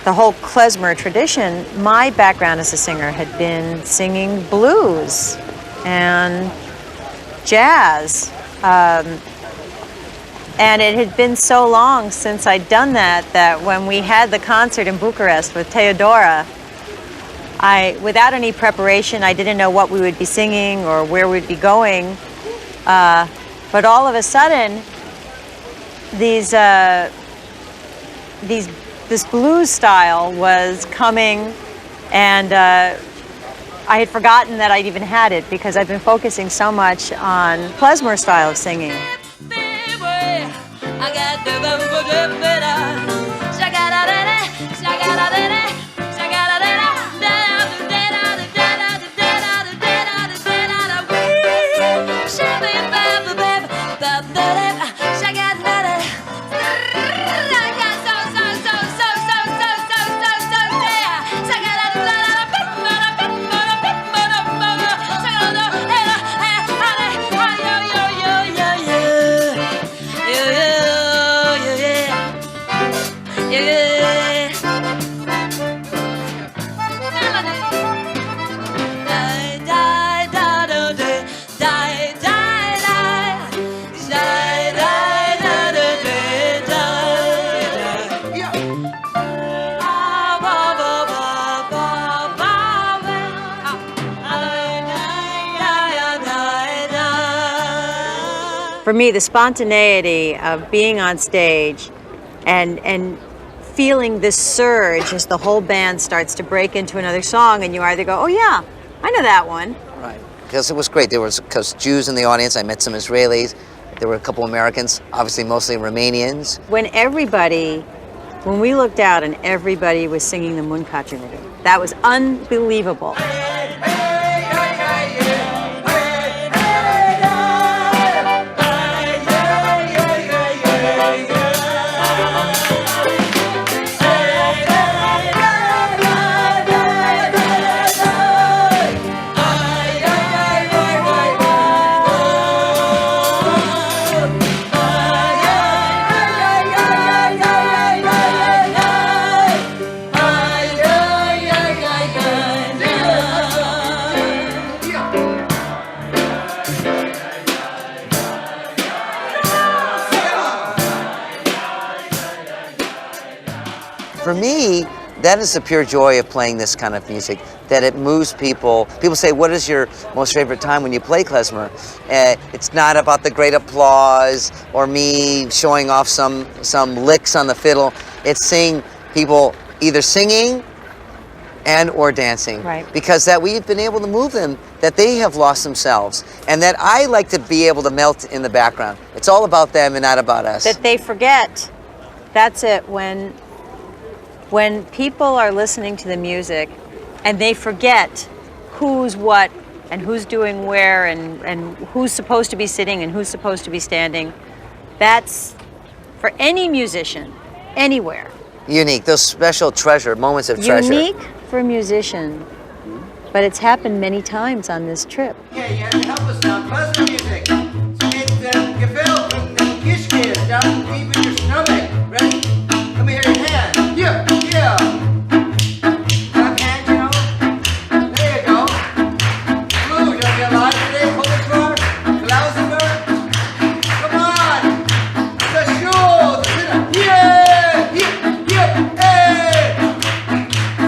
the whole klezmer tradition, my background as a singer had been singing blues and jazz. And it had been so long since I'd done that when we had the concert in Bucharest with Theodora, without any preparation, I didn't know what we would be singing or where we'd be going. But all of a sudden, this blues style was coming, and I had forgotten that I'd even had it because I've been focusing so much on klezmer style of singing. For me, the spontaneity of being on stage and feeling this surge as the whole band starts to break into another song, and you either go, oh yeah, I know that one. Right, because it was great. There was Jews in the audience. I met some Israelis. There were a couple Americans, obviously mostly Romanians. When we looked out and everybody was singing the Munkacsevidi, that was unbelievable. For me, that is the pure joy of playing this kind of music, that it moves people. People say, what is your most favorite time when you play klezmer? It's not about the great applause or me showing off some licks on the fiddle. It's seeing people either singing and or dancing. Right. Because that we've been able to move them, that they have lost themselves, and that I like to be able to melt in the background. It's all about them and not about us. That they forget. That's it. When people are listening to the music and they forget who's what and who's doing where and who's supposed to be sitting and who's supposed to be standing, that's, for any musician, anywhere. Unique, those special moments of treasure. Unique for a musician, but it's happened many times on this trip. Okay, you have to help us now. Klezmer music. It's gefällt und Kischke down deep in your stomach. Ready? Let me hear your hand. Yeah. Clap hands, you know. There you go. Blue, don't be alive today. Hold it for Klausenberg. Come on. The show. Yeah. Hey.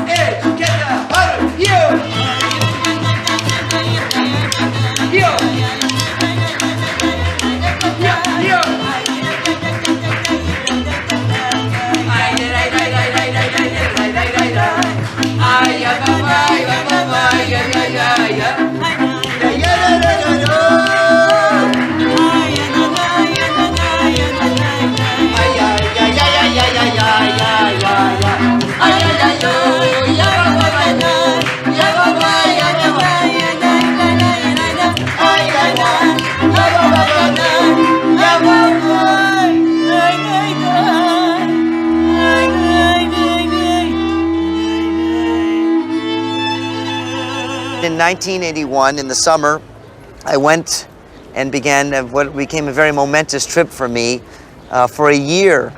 Hey, get the huddle. Yeah. In 1981, in the summer, I went and began what became a very momentous trip for me. For a year,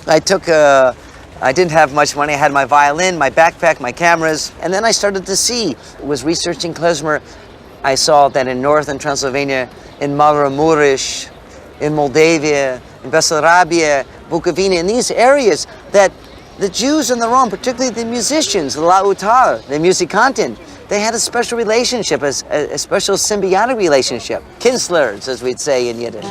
I didn't have much money. I had my violin, my backpack, my cameras, and then I started to see. I was researching klezmer. I saw that in northern Transylvania, in Maramuresh, in Moldavia, in Bessarabia, Bukovina, in these areas, that the Jews in the Rome, particularly the musicians, the lautar, the musikanten, they had a special relationship, a special symbiotic relationship. Kinslers, as we'd say in Yiddish.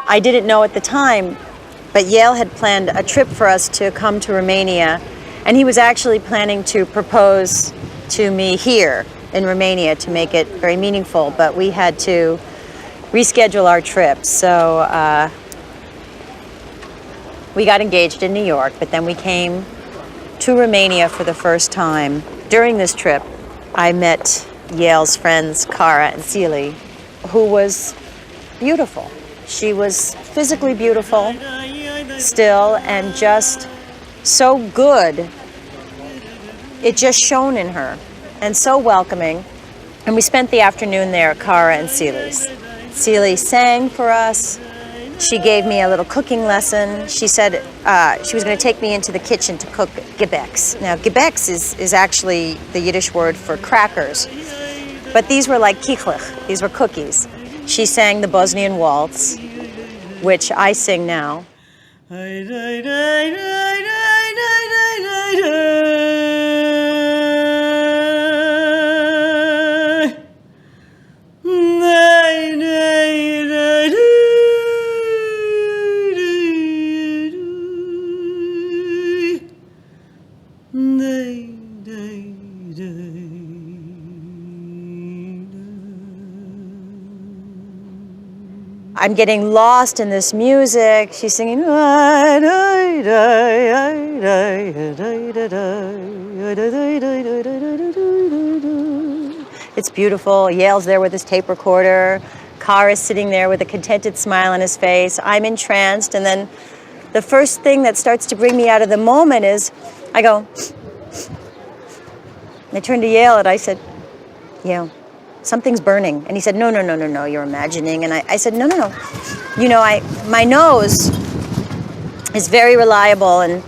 I didn't know at the time, but Yale had planned a trip for us to come to Romania, and he was actually planning to propose to me here in Romania to make it very meaningful, but we had to reschedule our trip. So we got engaged in New York, but then we came to Romania for the first time. During this trip, I met Yale's friends, Cara and Celie, who was beautiful. She was physically beautiful still and just so good. It just shone in her and so welcoming. And we spent the afternoon there at Cara and Celie's. Celie sang for us. She gave me a little cooking lesson. She said she was going to take me into the kitchen to cook gebeks. Now, gebeks is actually the Yiddish word for crackers. But these were like kichlich. These were cookies. She sang the Bosnian Waltz, which I sing now. I'm getting lost in this music. She's singing. It's beautiful. Yale's there with his tape recorder. Cara's sitting there with a contented smile on his face. I'm entranced, and then the first thing that starts to bring me out of the moment is I go, I turned to Yale and I said, Yale, something's burning. And he said, no, you're imagining. And I said, no. You know, my nose is very reliable, and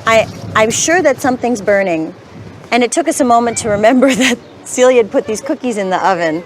I'm sure that something's burning. And it took us a moment to remember that Celia had put these cookies in the oven.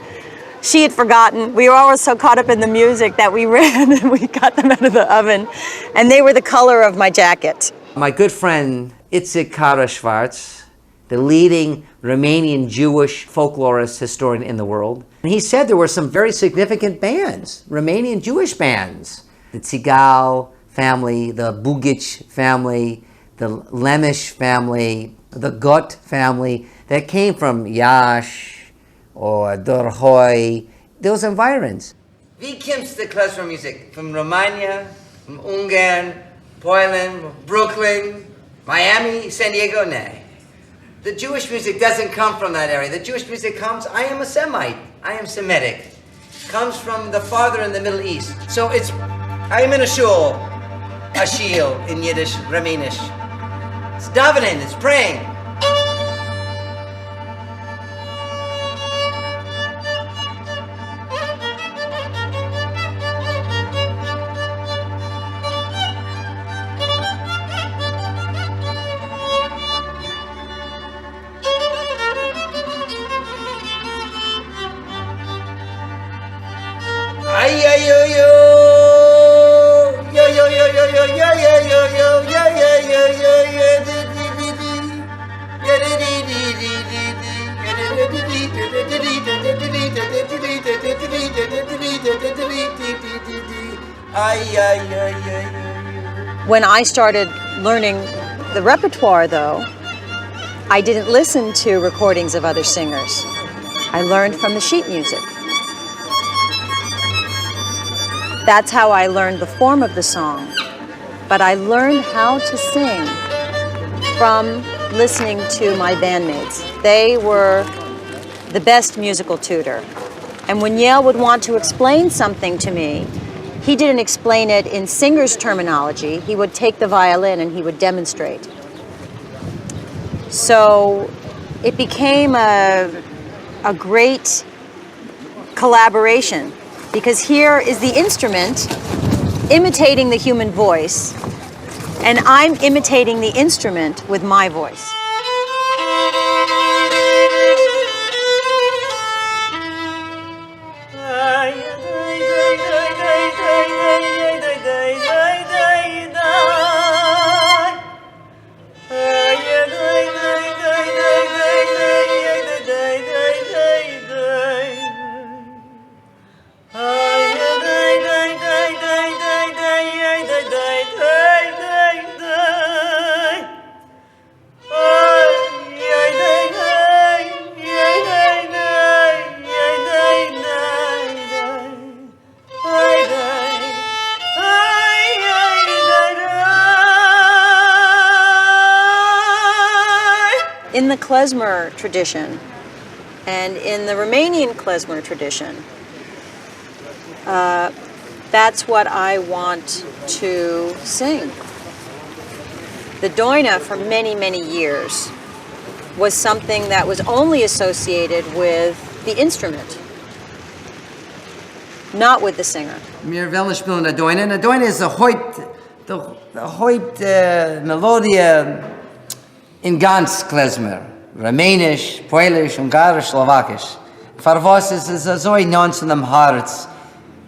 She had forgotten. We were all so caught up in the music that we ran and we got them out of the oven. And they were the color of my jacket. My good friend Itzik Schartz, the leading Romanian Jewish folklorist historian in the world. And he said there were some very significant bands, Romanian Jewish bands. The Tsigal family, the Bugic family, the Lemish family, the Gut family, that came from Iași or Dorhoi, those environs. Wie kommst the classical music? From Romania, from Ungarn, Poland, Brooklyn, Miami, San Diego? Nay. The Jewish music doesn't come from that area. The Jewish music comes, I am a Semite, I am Semitic, comes from the farther in the Middle East. So it's, I am in a shul, a shiel in Yiddish, Romanish. It's davening, it's praying. When I started learning the repertoire, though, I didn't listen to recordings of other singers. I learned from the sheet music. That's how I learned the form of the song. But I learned how to sing from listening to my bandmates. They were the best musical tutor. And when Yale would want to explain something to me, he didn't explain it in singer's terminology. He would take the violin and he would demonstrate. So it became a great collaboration, because here is the instrument imitating the human voice, and I'm imitating the instrument with my voice. In the klezmer tradition, and in the Romanian klezmer tradition, that's what I want to sing. The doina, for many, many years, was something that was only associated with the instrument, not with the singer. Mir wollen spielen der Doine. Der Doine ist der Melodie in ganz klezmer. Rumänisch, Polisch, Ungarisch, Slowakisch. Für was ist es so in unserem Herz?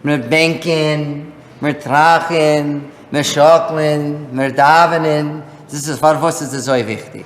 Wir denken, wir tragen, wir schaukeln, wir davenen. Das ist, für was ist es so wichtig?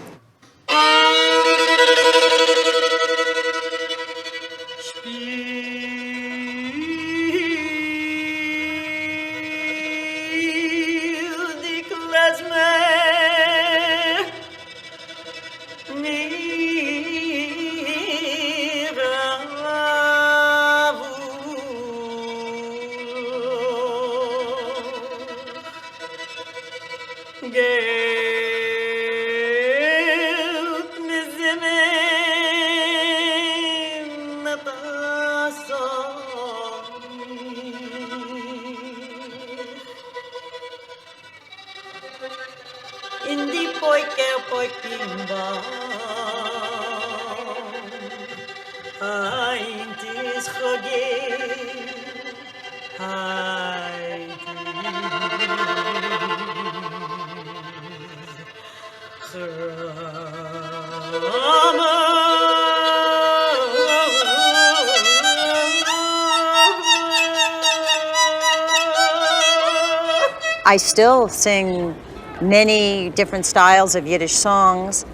I still sing many different styles of Yiddish songs.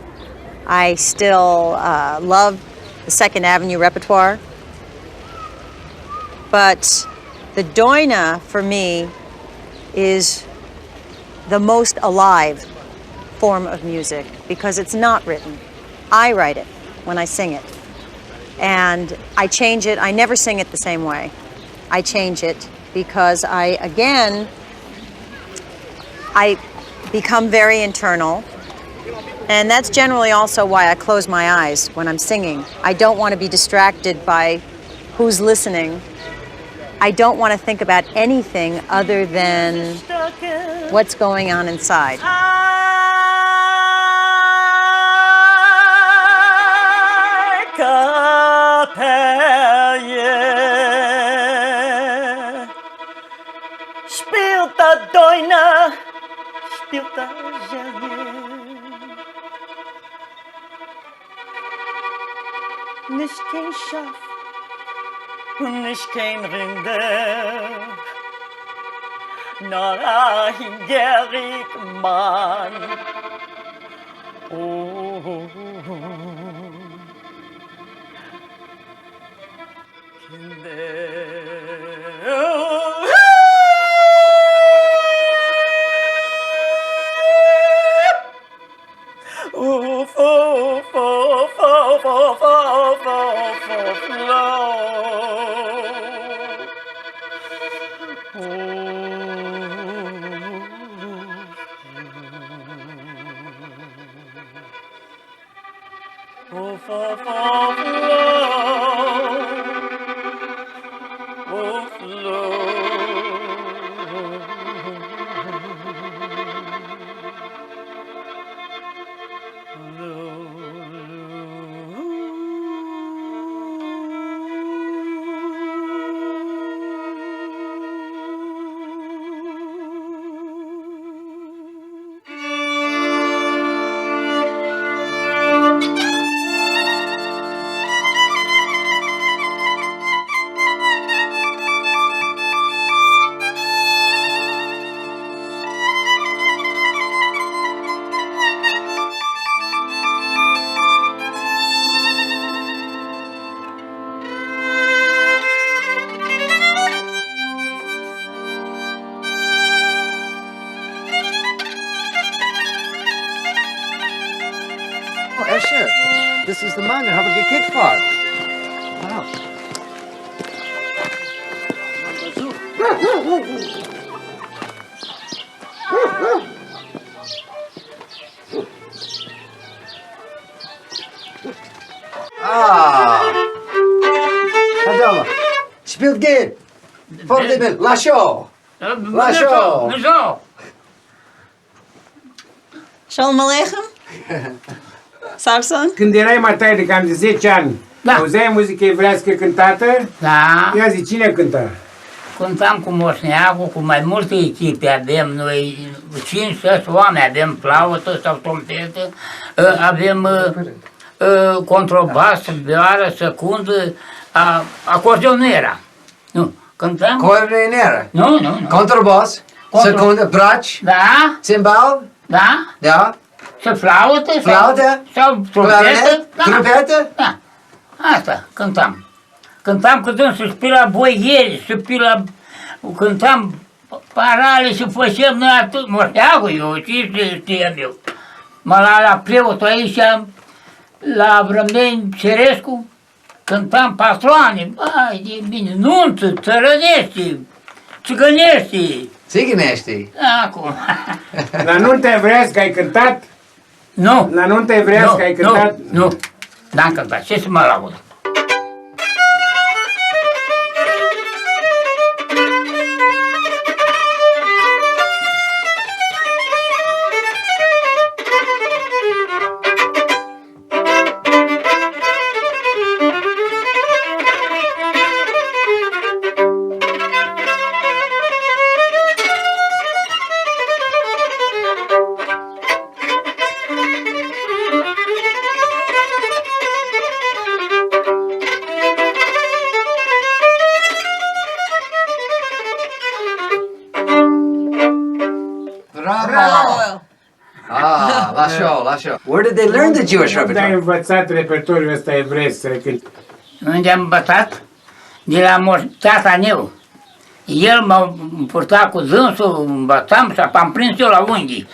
I still love the Second Avenue repertoire. But the doina, for me, is the most alive form of music because it's not written. I write it when I sing it. And I change it. I never sing it the same way. I change it because I become very internal. And that's generally also why I close my eyes when I'm singing. I don't want to be distracted by who's listening. I don't want to think about anything other than what's going on inside. Spielt der Doina, spielt der Genie. Nicht kein Schaf und nicht kein Rinder, nur ein gierig Mann. Oh, Kinder. Oh, fa, fa, flow. Oh, flow. Oh, Escher, this is the man I have a kick for. Wow. Ah. Adama, spielt geht. Von dem Lacho. Lacho. Zo. Shalom Aleichem. Sarson? Când erai mai tare de cam de 10 ani, auzeai muzică evrească cântată? Da. Ia zi, cine cântă? Cântam cu moșneagul, cu mai multe echipe avem noi, 5-6 oameni, avem flaută sau trompetă, avem contrabas, vioară, secundă, acordeon nu era. Nu, cântam? Acordeon era? Nu. Contrabas, secundă, braci, da, cymbal, da, da, și flaută, flaută, sau trompetă. trompetă? Da, asta cântam. Cântam cu dânsul și pe la boieri, și pe la... Cântam parale și făceam noi atât, moșteagul eu, ce știam eu. La preotul aici, la Rumenye, Cerescu, cântam patroane, vai de bine, nunță, țărănești, țigănești. Țigănești? Acum. La nunta evrească ai cântat? Nu. La nunta evrească ai cântat? Nu, n-am cântat, ce să mă laud? Bravo! Ah, Lacho. Where did they learn the Jewish Unde ai repertoire? învățat repertoriul ăsta evresc să le cânti? Unde am învățat? De la tata meu. El m-a purtat cu dânsul, învățam și am prins eu la unghii.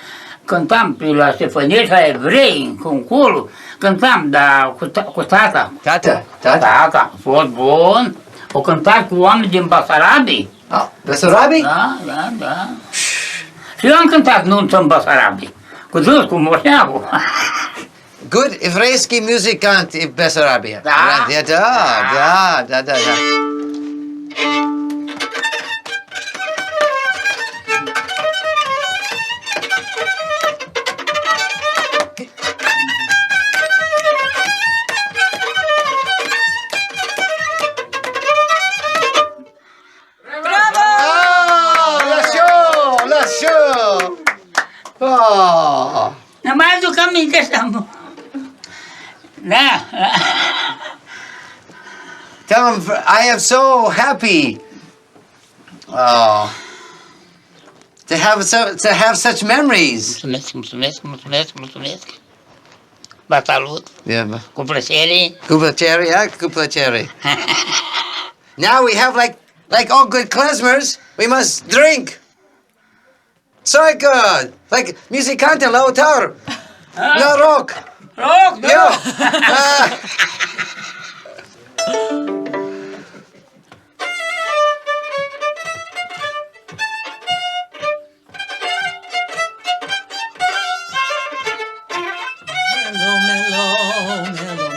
Cântam pe la Stefănești, la evrei, cu culul. Cântam, dar cu tata. Tata. Tata, a fost bun. O cântat cu oameni din Basarabii. Ah, Basarabii? Da. Și eu am cântat nunță în Basarabii. Cu dâns, cu moșneagul. Good evreiski muzikant in Bessarabia. Da. Da. Lacho! Oh! Nu mai aduc aminte să am. Da. Tell him I am so happy. Oh. To have such memories. Mulțumesc. Vă salut. Yeah. Cu plăcere. Cu plăcere. Now we have like all good klezmers, we must drink. So good. Like musicante lautar. Noroc. Yo. Mellow, mellow, mellow,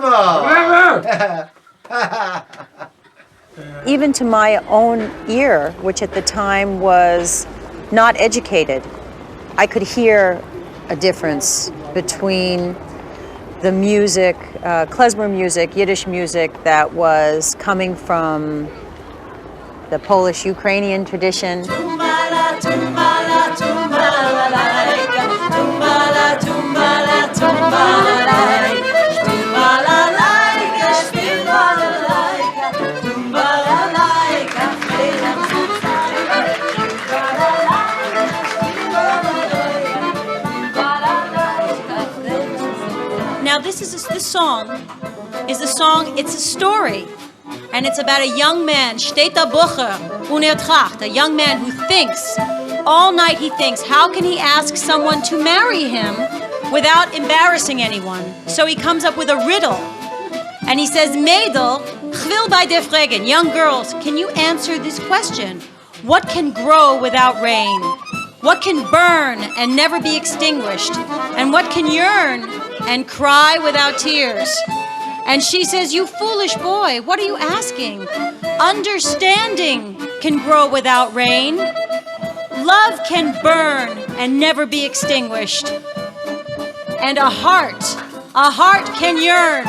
Bravo! Even to my own ear, which at the time was not educated, I could hear a difference between the music, klezmer music, Yiddish music that was coming from the Polish-Ukrainian tradition. Now this song is a song, it's a story. And it's about a young man, steht der Bucher, tracht, a young man who thinks, all night he thinks, how can he ask someone to marry him without embarrassing anyone? So he comes up with a riddle. And he says, Mädel, ich will bei dir fragen, young girls, can you answer this question? What can grow without rain? What can burn and never be extinguished? And what can yearn and cry without tears? And she says, you foolish boy, what are you asking? Understanding can grow without rain. Love can burn and never be extinguished. And a heart can yearn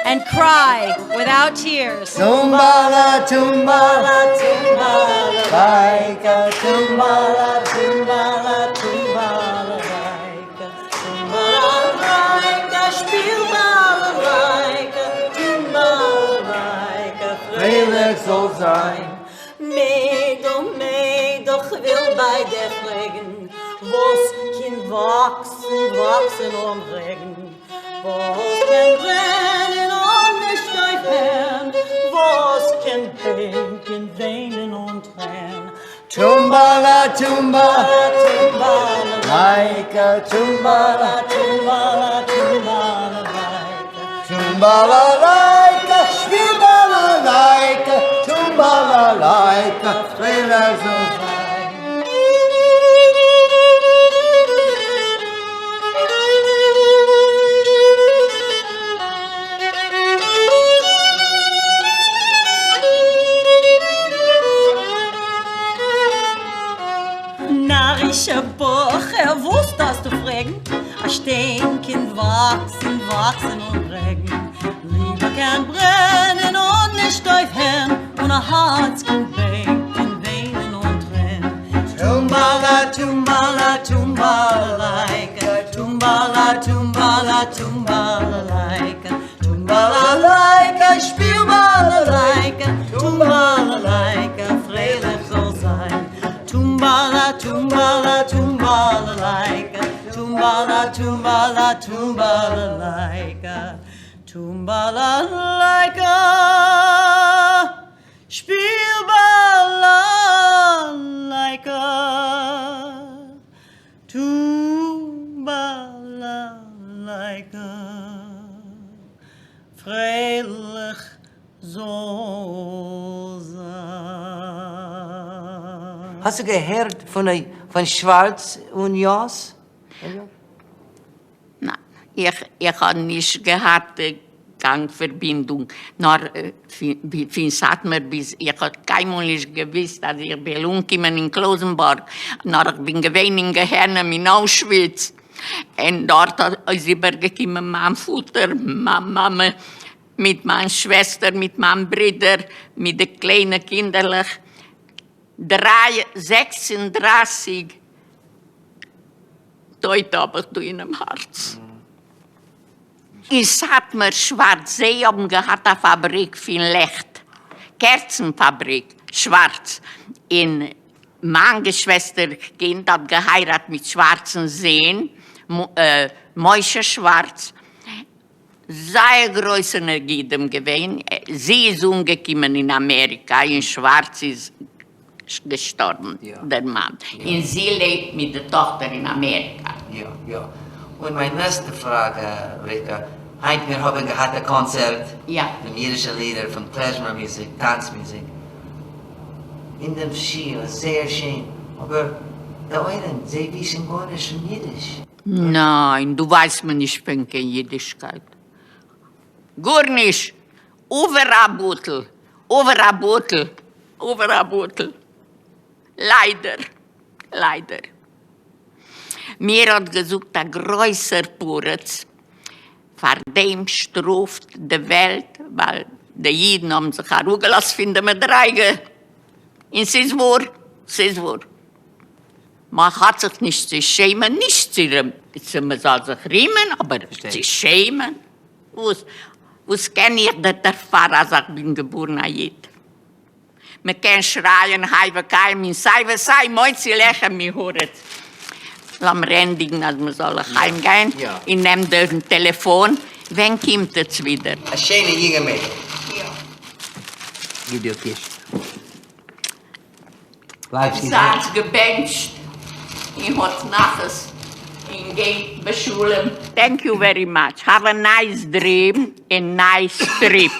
and cry without tears. Tumbala, tumbala, tumbala, laika, tumbala, tumbala, tumbala, laika, tumbala, laika, spielbala, laika, tumbala, laika, vrijelijk zal zijn. Mädel, ich will bei dir fragen, was kann wachsen und regen, was kann brennen und nicht steifen, was kann denken, weinen und tränen. Tumbala, tumbala, tumbala, laika, tumbala, tumbala, tumbala, laika, tumbala, laika, spielbala, laika, tumbala, laika, vrijelijk zal zijn. Narische Bucher, wusst das du fragen? A Steinchen wachsen und regen. Liebe kann brennen und nicht aufhören. Und a Herz kann beten, weinen und tränen. Tumbala, tumbala, tumbala, laika. Tumbala, tumbala, tumbala, laika. Tumbala, laika, spielbala, laika. Tumbala, laika, freilich soll sein. Tumbala, tumbala, tumbala, laika. Tumbala, tumbala, tumbala, laika. Tumbala, laika. Spielbala, laika. Tumbala, laika. Freilich soll sein. Hast du gehört von Schartz und Jos? Nein, ich habe nicht gehabt, Gangverbindung. Nur, wie sagt man, ich habe keinmal nicht gewusst, dass ich bin umgekommen in Klosenborg. Nur ich bin gewesen in Gehernem in Auschwitz. Und dort ist übergekommen mein Vater, meine Mama, mit meiner Schwester, mit meinem Bruder, mit den kleinen Kindern. 36 Leute habe ich in dem Herz. Ich hatte mir Schwarz, sie haben gehabt eine Fabrik für Licht, Kerzenfabrik, Schwarz. In meine Geschwisterkind hat geheiratet mit schwarzen Seen, Moische Schwarz. Sehr große Energie gewesen. Sie ist umgekommen in Amerika, in Schwarz ist gestorben, der Mann. Und sie lebt mit der Tochter in Amerika. Ja. Und meine nächste Frage, Rika. Heute wir haben gehabt ein Konzert von jiddischen Liedern, von Klezmermusik, Tanzmusik. In dem Schiel, sehr schön. Aber da einen, sie wissen gar nicht von Jiddisch. Nein, du weißt mir nicht von der Jiddischkeit. Gurnisch, Overabutel, Overabutel, Overabutel. Leider, leider. Mir hat gesucht a größer Puretz. Vor dem struft de Welt, weil die Jiden haben sich herugelassen finden mit Reige. Und es ist wahr. Man hat sich nicht zu schämen, man soll sich riemen, aber zu schämen. Was kann ich das erfahren, als ich bin geboren, Jid? Man kann schreien, heive keim, sei, moitzi lechem, mi horet. Lass mir endigen, als wir sollen heimgehen. Ja. Ich nehme das Telefon. Wann kommt es wieder? A schöne junge Mädel. Gib dir Kisch. Ich saß gebencht. Ich hatte nachts. Ich gehe beschulen. Thank you very much. Have a nice dream and nice trip.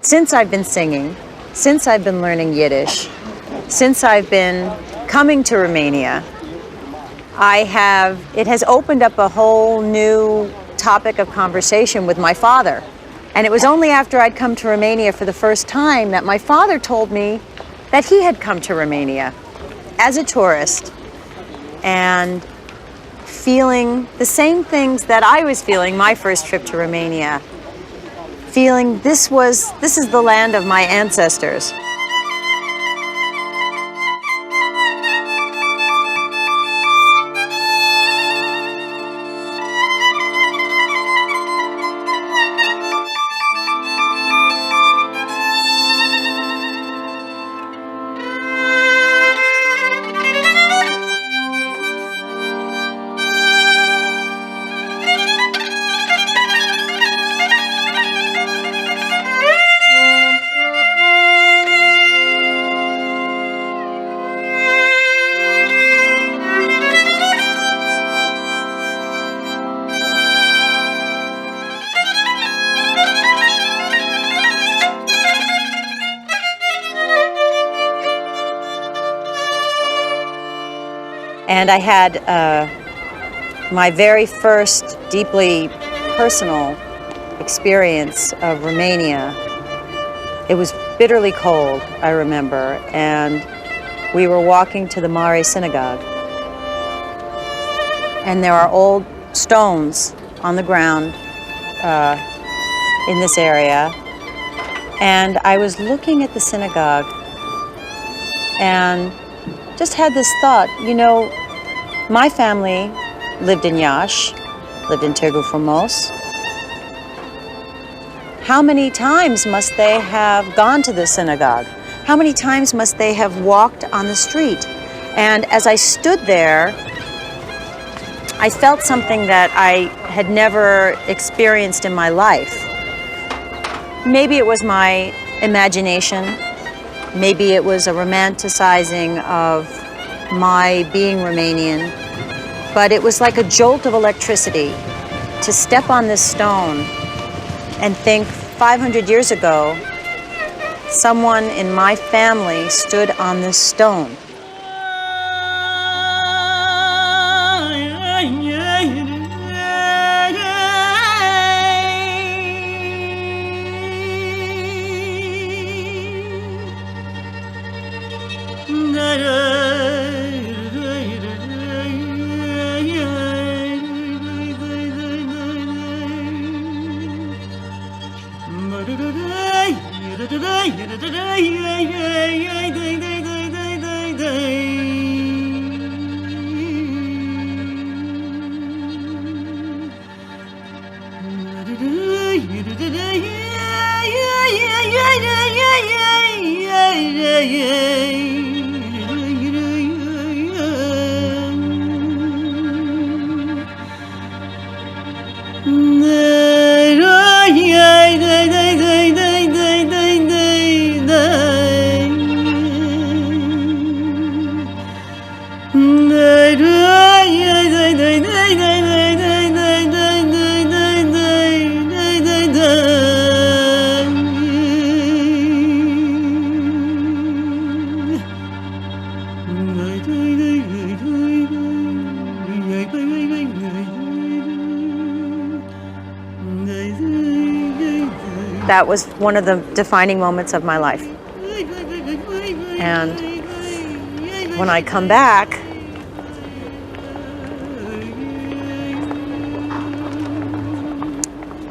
Since I've been singing, since I've been learning Yiddish, since I've been coming to Romania, it has opened up a whole new topic of conversation with my father. And it was only after I'd come to Romania for the first time that my father told me that he had come to Romania as a tourist and feeling the same things that I was feeling my first trip to Romania. Feeling this is the land of my ancestors. And I had my very first deeply personal experience of Romania. It was bitterly cold, I remember, and we were walking to the Mare Synagogue. And there are old stones on the ground in this area. And I was looking at the synagogue and just had this thought, you know, my family lived in Iași, lived in Târgu Frumos. How many times must they have gone to the synagogue? How many times must they have walked on the street? And as I stood there, I felt something that I had never experienced in my life. Maybe it was my imagination. Maybe it was a romanticizing of my being Romanian. But it was like a jolt of electricity to step on this stone and think 500 years ago, someone in my family stood on this stone. That was one of the defining moments of my life. And when I come back,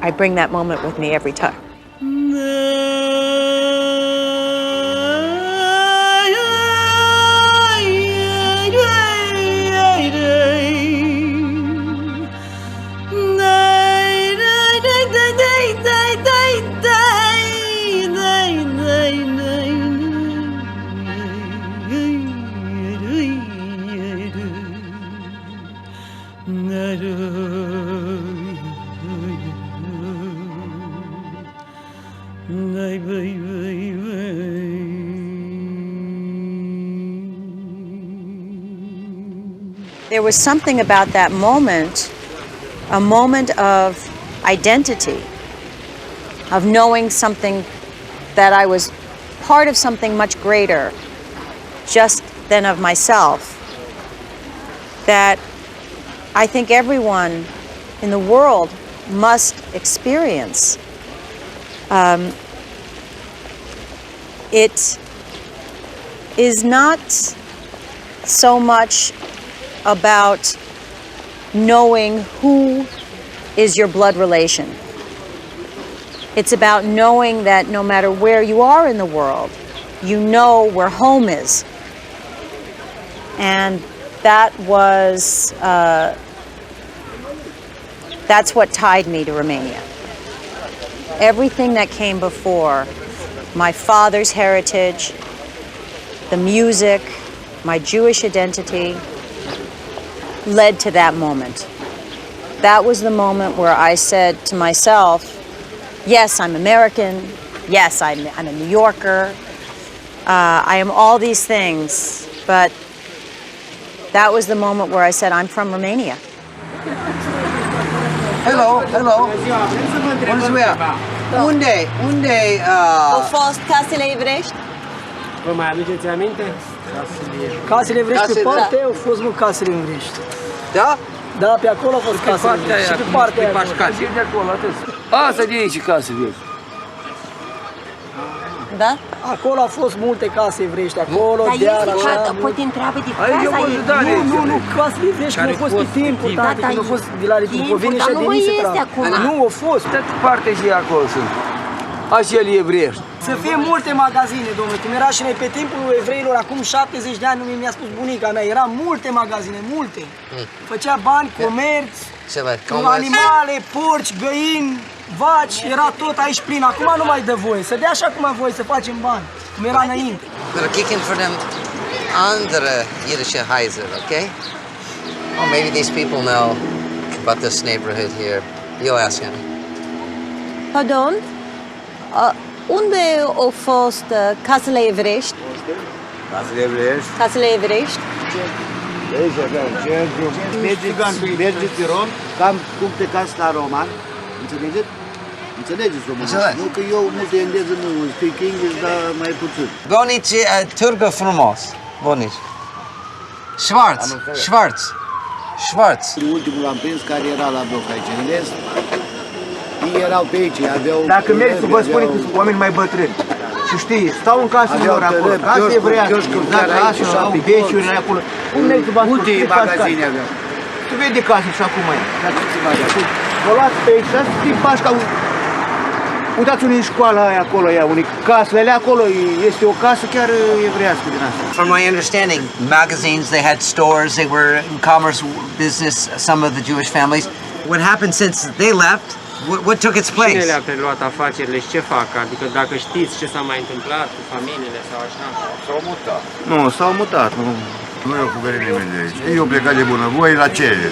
I bring that moment with me every time. There was something about that moment, a moment of identity, of knowing something, that I was part of something much greater just than of myself, that I think everyone in the world must experience. It is not so much about knowing who is your blood relation. It's about knowing that no matter where you are in the world, you know where home is. And that was, that's what tied me to Romania. Everything that came before, my father's heritage, the music, my Jewish identity, led to that moment. That was the moment where I said to myself, yes, I'm American. Yes, I'm a New Yorker. I am all these things. But that was the moment where I said, I'm from Romania. Hello. Bună ziua. Unde Au fost casele evreiești? Vă mai aduceți aminte? Casele evrești pe Casele- parte au fost mult casele evrești. Da? Da, pe acolo au fost casele evrești. Și pe partea aia. de acolo, atât. Asta de aici case vechi. Da? Acolo au fost multe case evrești, acolo, Dar deal, este așa. ceva, poate întreabă de Aici eu casa văd, ei. da, Nu, casele evrești, cum au fost pe timpul, Da, tati, dar când au fost de la Republicovine timpul, și dar nu de mai Nice este Trava. acum. Nu, au fost. Toată partea și acolo sunt. Așa el evrești. Să fie multe magazine, domnule, cum era și noi pe timpul evreilor, acum 70 de ani, mi-a spus bunica mea, era multe magazine, multe. Făcea bani, comerț, cu animale, porci, găini, vaci, era tot aici plin. Acum nu mai dă voie, să dea așa cum am voie să facem bani, cum era înainte. We're kicking for them andere Yiddische Häuser, okay? Oh, maybe these people know about this neighborhood here. You ask him. Pardon? Unde au fost casele evrești? Casele evreiești? Casele evrești? Aici avea în centru. Mergeți în Rom, cam cum plecați la roman. Înțelegeți? Înțelegeți română? Înțeleg. Nu că eu multe engleză nu speak English, dar mai puțin. Bonici, turgă frumos. Bonici. Schartz. Schartz. Schartz. Ultimul am prins care era la bloc aici, în est. Ei erau pe aici, aveau... Dacă mergi, vă spune că sunt oameni mai bătrâni. Și știi, stau în casele lor acolo, casă evreiască, dacă așa, pe veciuri, acolo. Cum mergi tu, multe magazine aveau. Tu vezi de casă și acum mai. Vă luați pe aici, dați din pașca. Uitați unii în școala aia acolo, unii casele acolo, este o casă chiar evreiască din asta. From my understanding, magazines, they had stores, they were in commerce business, some of the Jewish families. What happened since they left? What took its place? Cine le-a preluat afacerile și ce fac? Adică dacă știți ce s-a mai întâmplat cu familiile sau așa? S-au mutat. Nu, s-au mutat. Nu i-au făcut nimeni de aici. Ei au plecat de bunăvoie la cerere.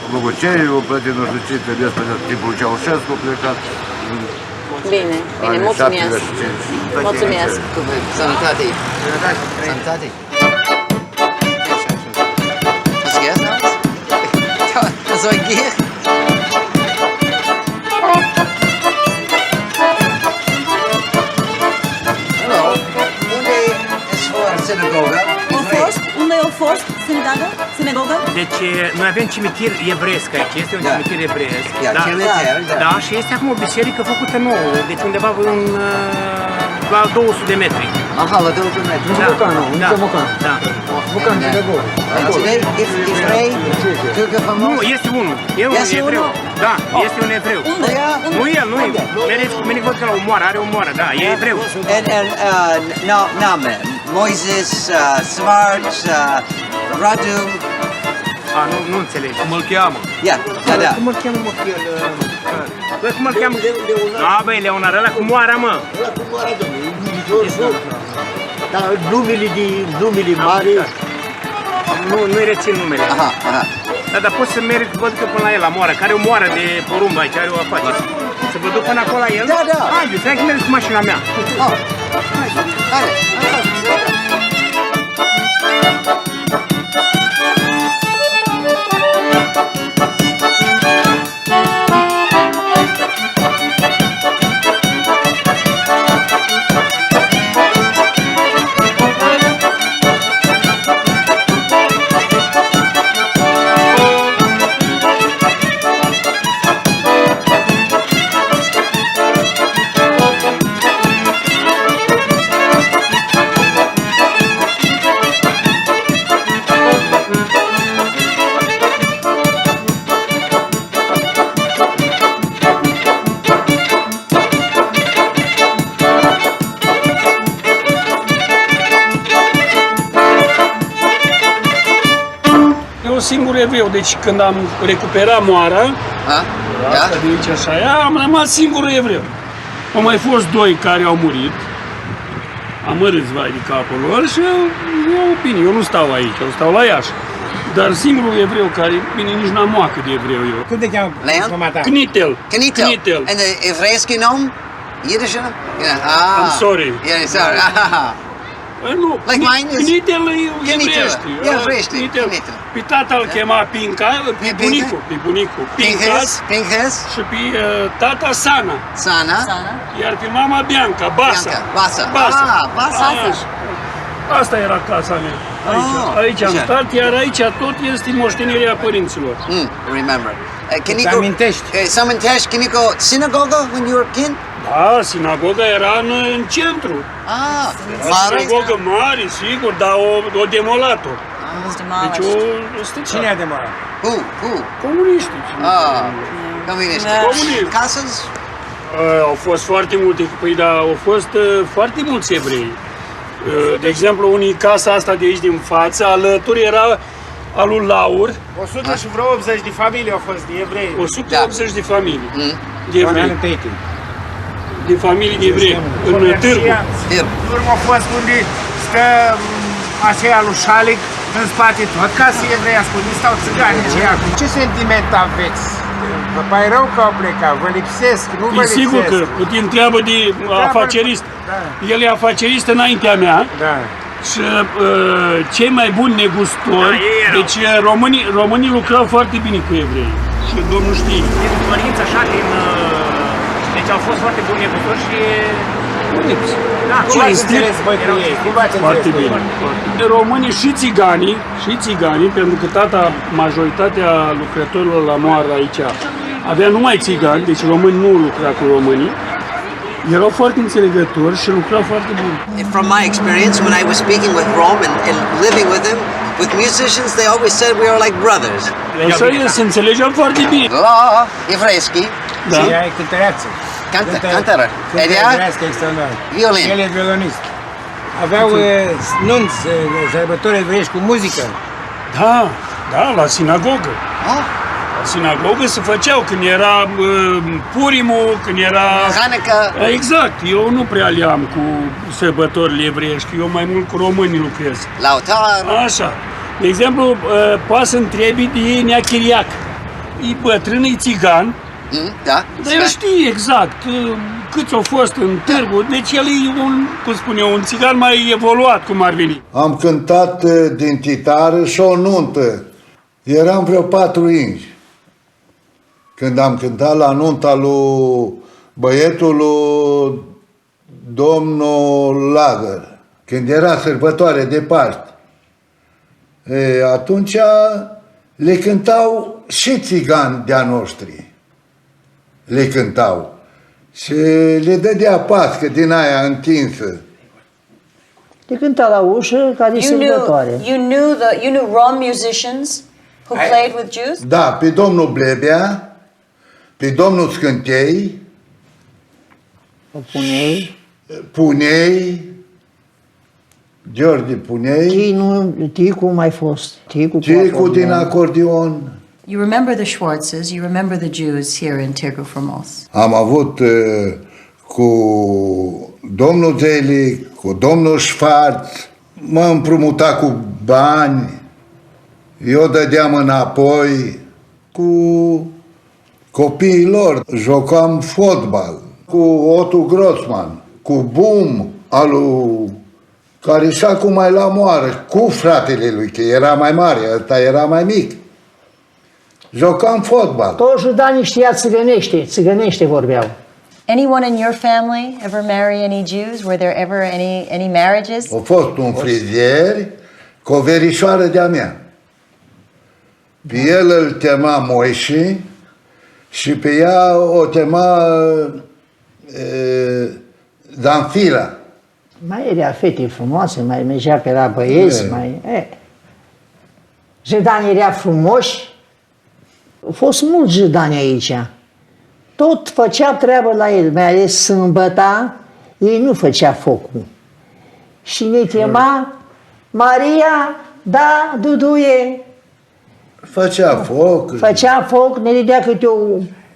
Au făcut cerere, au plătit nu știu ce, trebuie să timpul Ceaușescu, au plecat. Bine, mulțumesc. Mulțumesc. Sănătate. Sănătate. Hast du gehört, Hans? Was soll ich gehen? Hallo. Unde ist vor Synagoge? Unde au fost sinagogă? Deci noi avem cimitir evreiesc aici, este un cimitir evreiesc. Da, și este acum o biserică făcută nouă, deci undeva la 200 de metri. Aha, la 200 de metri. Da, da. Bucan de gol. Today, evrei, turcă frumos? Nu, este unul. E un evreu. Da, este un evreu. Unde? Nu el, nu el. Mereu văd că la o moară, are o moară, da, e evreu. Name, Moises, Schartz, Radu. Nu înțeleg. Cum îl cheamă? Da. Cum îl cheamă, mă, el? Băi, cum îl cheamă? Da, băi, Leonar, ăla cu moara, mă. Ăla cu moara, domnule, dar numele mari... Nu-i rețin numele. Aha. Dar poți să mergi, văd că până la el, la moară, care e o moară de porumb aici, are o afacere. Să vă duc până acolo la el? Da. Hai, eu trebuie să merg cu mașina mea. Haide. Singur evreu, deci când am recuperat moara, de aici așa, am rămas singurul evreu. Au mai fost doi care au murit, amărâți vai de capul lor și e o opinie, eu nu stau aici, eu stau la Iași. Dar singurul evreu care, bine, nici n-am moacă de evreu eu. Cum te cheamă? Knitel. And the evreiske nom? Jiddische? I'm sorry. Sorry. Nu, Like mine is... Knitel e evreiești. Evreiești. Knitel. pe tata îl chema Pinca, pe bunicul, Pincas, și pe tata Sana. Sana. Iar pe mama Bianca, Basa. Basa. Asta era casa mea. Aici am stat, iar aici tot este moștenirea părinților. Remember. Can you go synagoga when you were a kid? Da, sinagoga era în centru. Sinagoga mare, sigur, dar o demolat-o. Deci Cine a demolat? Who? Comuniștii. Comuniștii. Casas? Au fost foarte multe, păi da, au fost foarte mulți evrei. De exemplu, unii casa asta de aici din față, alături era al lui Laur. 100 și vreo 80 de familii au fost de evrei. 180 de familii de evrei. De familii de evrei, în Târgu. În urmă a fost unde stă aceea lui Șalic, în spate tot casă evreiască, unde stau țigani și acum. Ce sentiment aveți? Vă pare rău că au plecat, vă lipsesc, nu vă lipsesc? E sigur că te întreabă de afacerist. El e afacerist înaintea mea. Și cei mai buni negustori, deci românii lucrau foarte bine cu evrei. Și domnul știe. Din părinți așa, deci au fost foarte buni negustori și... Cum ați înțeles voi cu ei? Foarte bine. Românii și țiganii, pentru că majoritatea lucrătorilor la moară aici avea numai țigani, deci români nu lucra cu românii. Erau foarte înțelegători și lucrau foarte bine. From my experience, when I was speaking with Rome and living with them, with musicians, they always said we are like brothers. Însă se înțelegeam foarte bine. Evreischi. Da. Ea e cântăreață. Cantară. Cântărească extraordinar. Violin. El e violonist. Aveau nunți, sărbători evreiești cu muzică. Da, la sinagogă. La sinagogă se făceau când era Purimul, când era... Hanuca. Exact. Eu nu prea le-am cu sărbătorile evreiești, eu mai mult cu românii lucrez. Lautar. Așa. De exemplu, poate să întrebi de Nea Chiriac. E bătrân, e țigan. Da. Dar el știe exact câți au fost în Târgu. Deci el e un țigan mai evoluat, cum ar veni. Am cântat din chitară și o nuntă. Eram vreo 4 ingi. Când am cântat la nunta lui băietul lui domnul Lager. Când era sărbătoare de Paști. Atunci le cântau și țigani de-a noștri. Le cântau. Și le dădea pască din aia întinsă. Le cânta la ușă ca de sărbătoare. You knew Rom musicians who played with Jews? Da, pe domnul Blebea, pe domnul Scântei, Punei, George Punei, Ticu mai fost. Ticu din acordion. You remember the Schwartzes, you remember the Jews here in Târgu Frumos. Am avut cu domnul Zelic, cu domnul Schartz, mă împrumuta cu bani, eu dădeam înapoi, cu copiii lor, jucam fotbal, cu Otu Grossman, cu Bum, care și acum mai la moară, cu fratele lui, că era mai mare, ăsta era mai mic. Jucam fotbal. Toți judanii știa țigănește vorbeau. Anyone in your family ever marry any Jews? Were there ever any marriages? A fost un frizier cu o verișoară de-a mea. Pe el îl chema Moiși și pe ea o chema Zanfira. Mai era fete frumoase, mai mergea pe la băieți, Judanii erau frumoși. Au fost mulți judani aici. Tot făcea treabă la el, mai ales sâmbăta, ei nu făcea focul. Și ne chema Maria, da, Duduie. Făcea foc, ne dădea câte o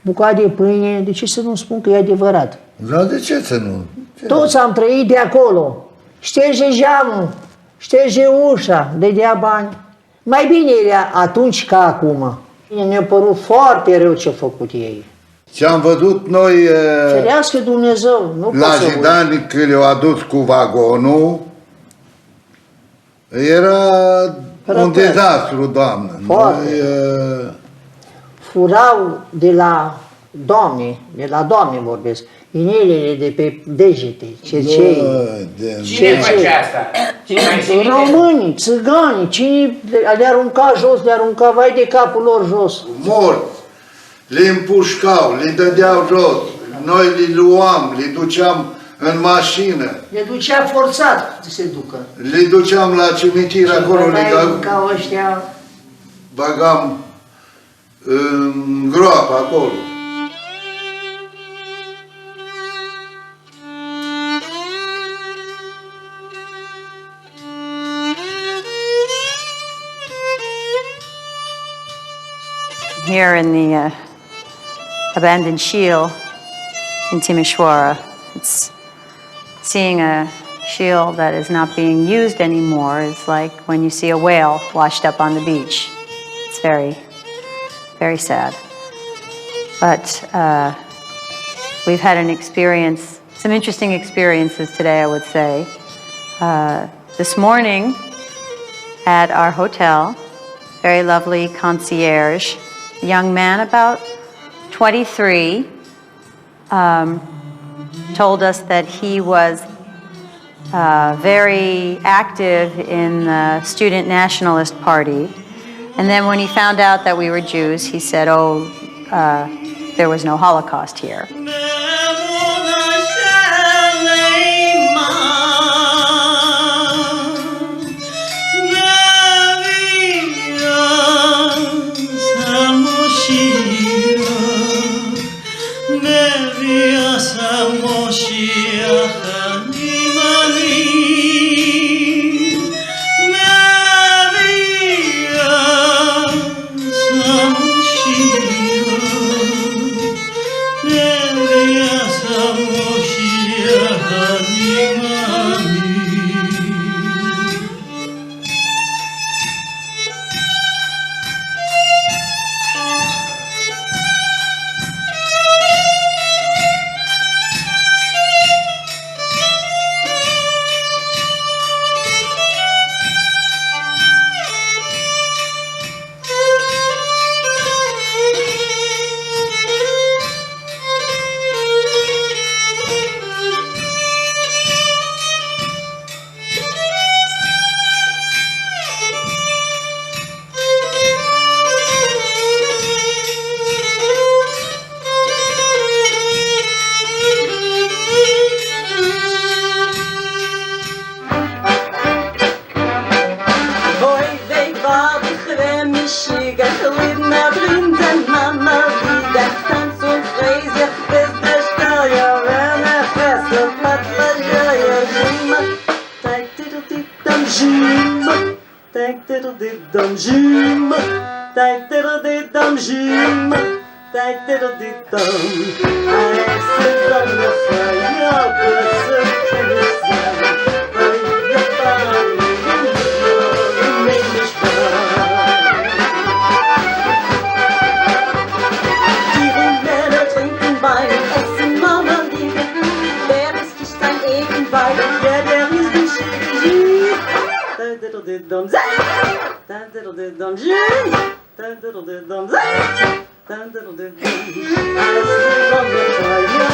bucată de pâine. De ce să nu spun că e adevărat? Da, de ce să nu? Toți am trăit de acolo. Șterge geamul, șterge ușa, dădea bani. Mai bine era atunci ca acum. Ne-a părut foarte rău ce-au făcut ei. Ce am văzut noi Ferească Dumnezeu, nu la Jidani când le-au adus cu vagonul, era Un dezastru, doamnă. Foarte. Furau de la doamne vorbesc, inelele de pe degete, cercei. Cine făcea asta? Românii, țiganii, cine le arunca jos, le arunca vai de capul lor jos. Morți, le împușcau, le dădeau jos, noi le luam, le duceam în mașină. Le ducea forțat să se ducă. Le duceam la cimitir acolo, le ca ăștia. Bagam în groapă acolo. Here in the abandoned shield in Timișoara, it's seeing a shield that is not being used anymore is like when you see a whale washed up on the beach. It's very, very sad. But we've had an experience, some interesting experiences today, I would say. This morning at our hotel, very lovely concierge, young man about 23, told us that he was very active in the Student Nationalist Party. And then when he found out that we were Jews, he said, oh, there was no Holocaust here.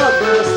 Alles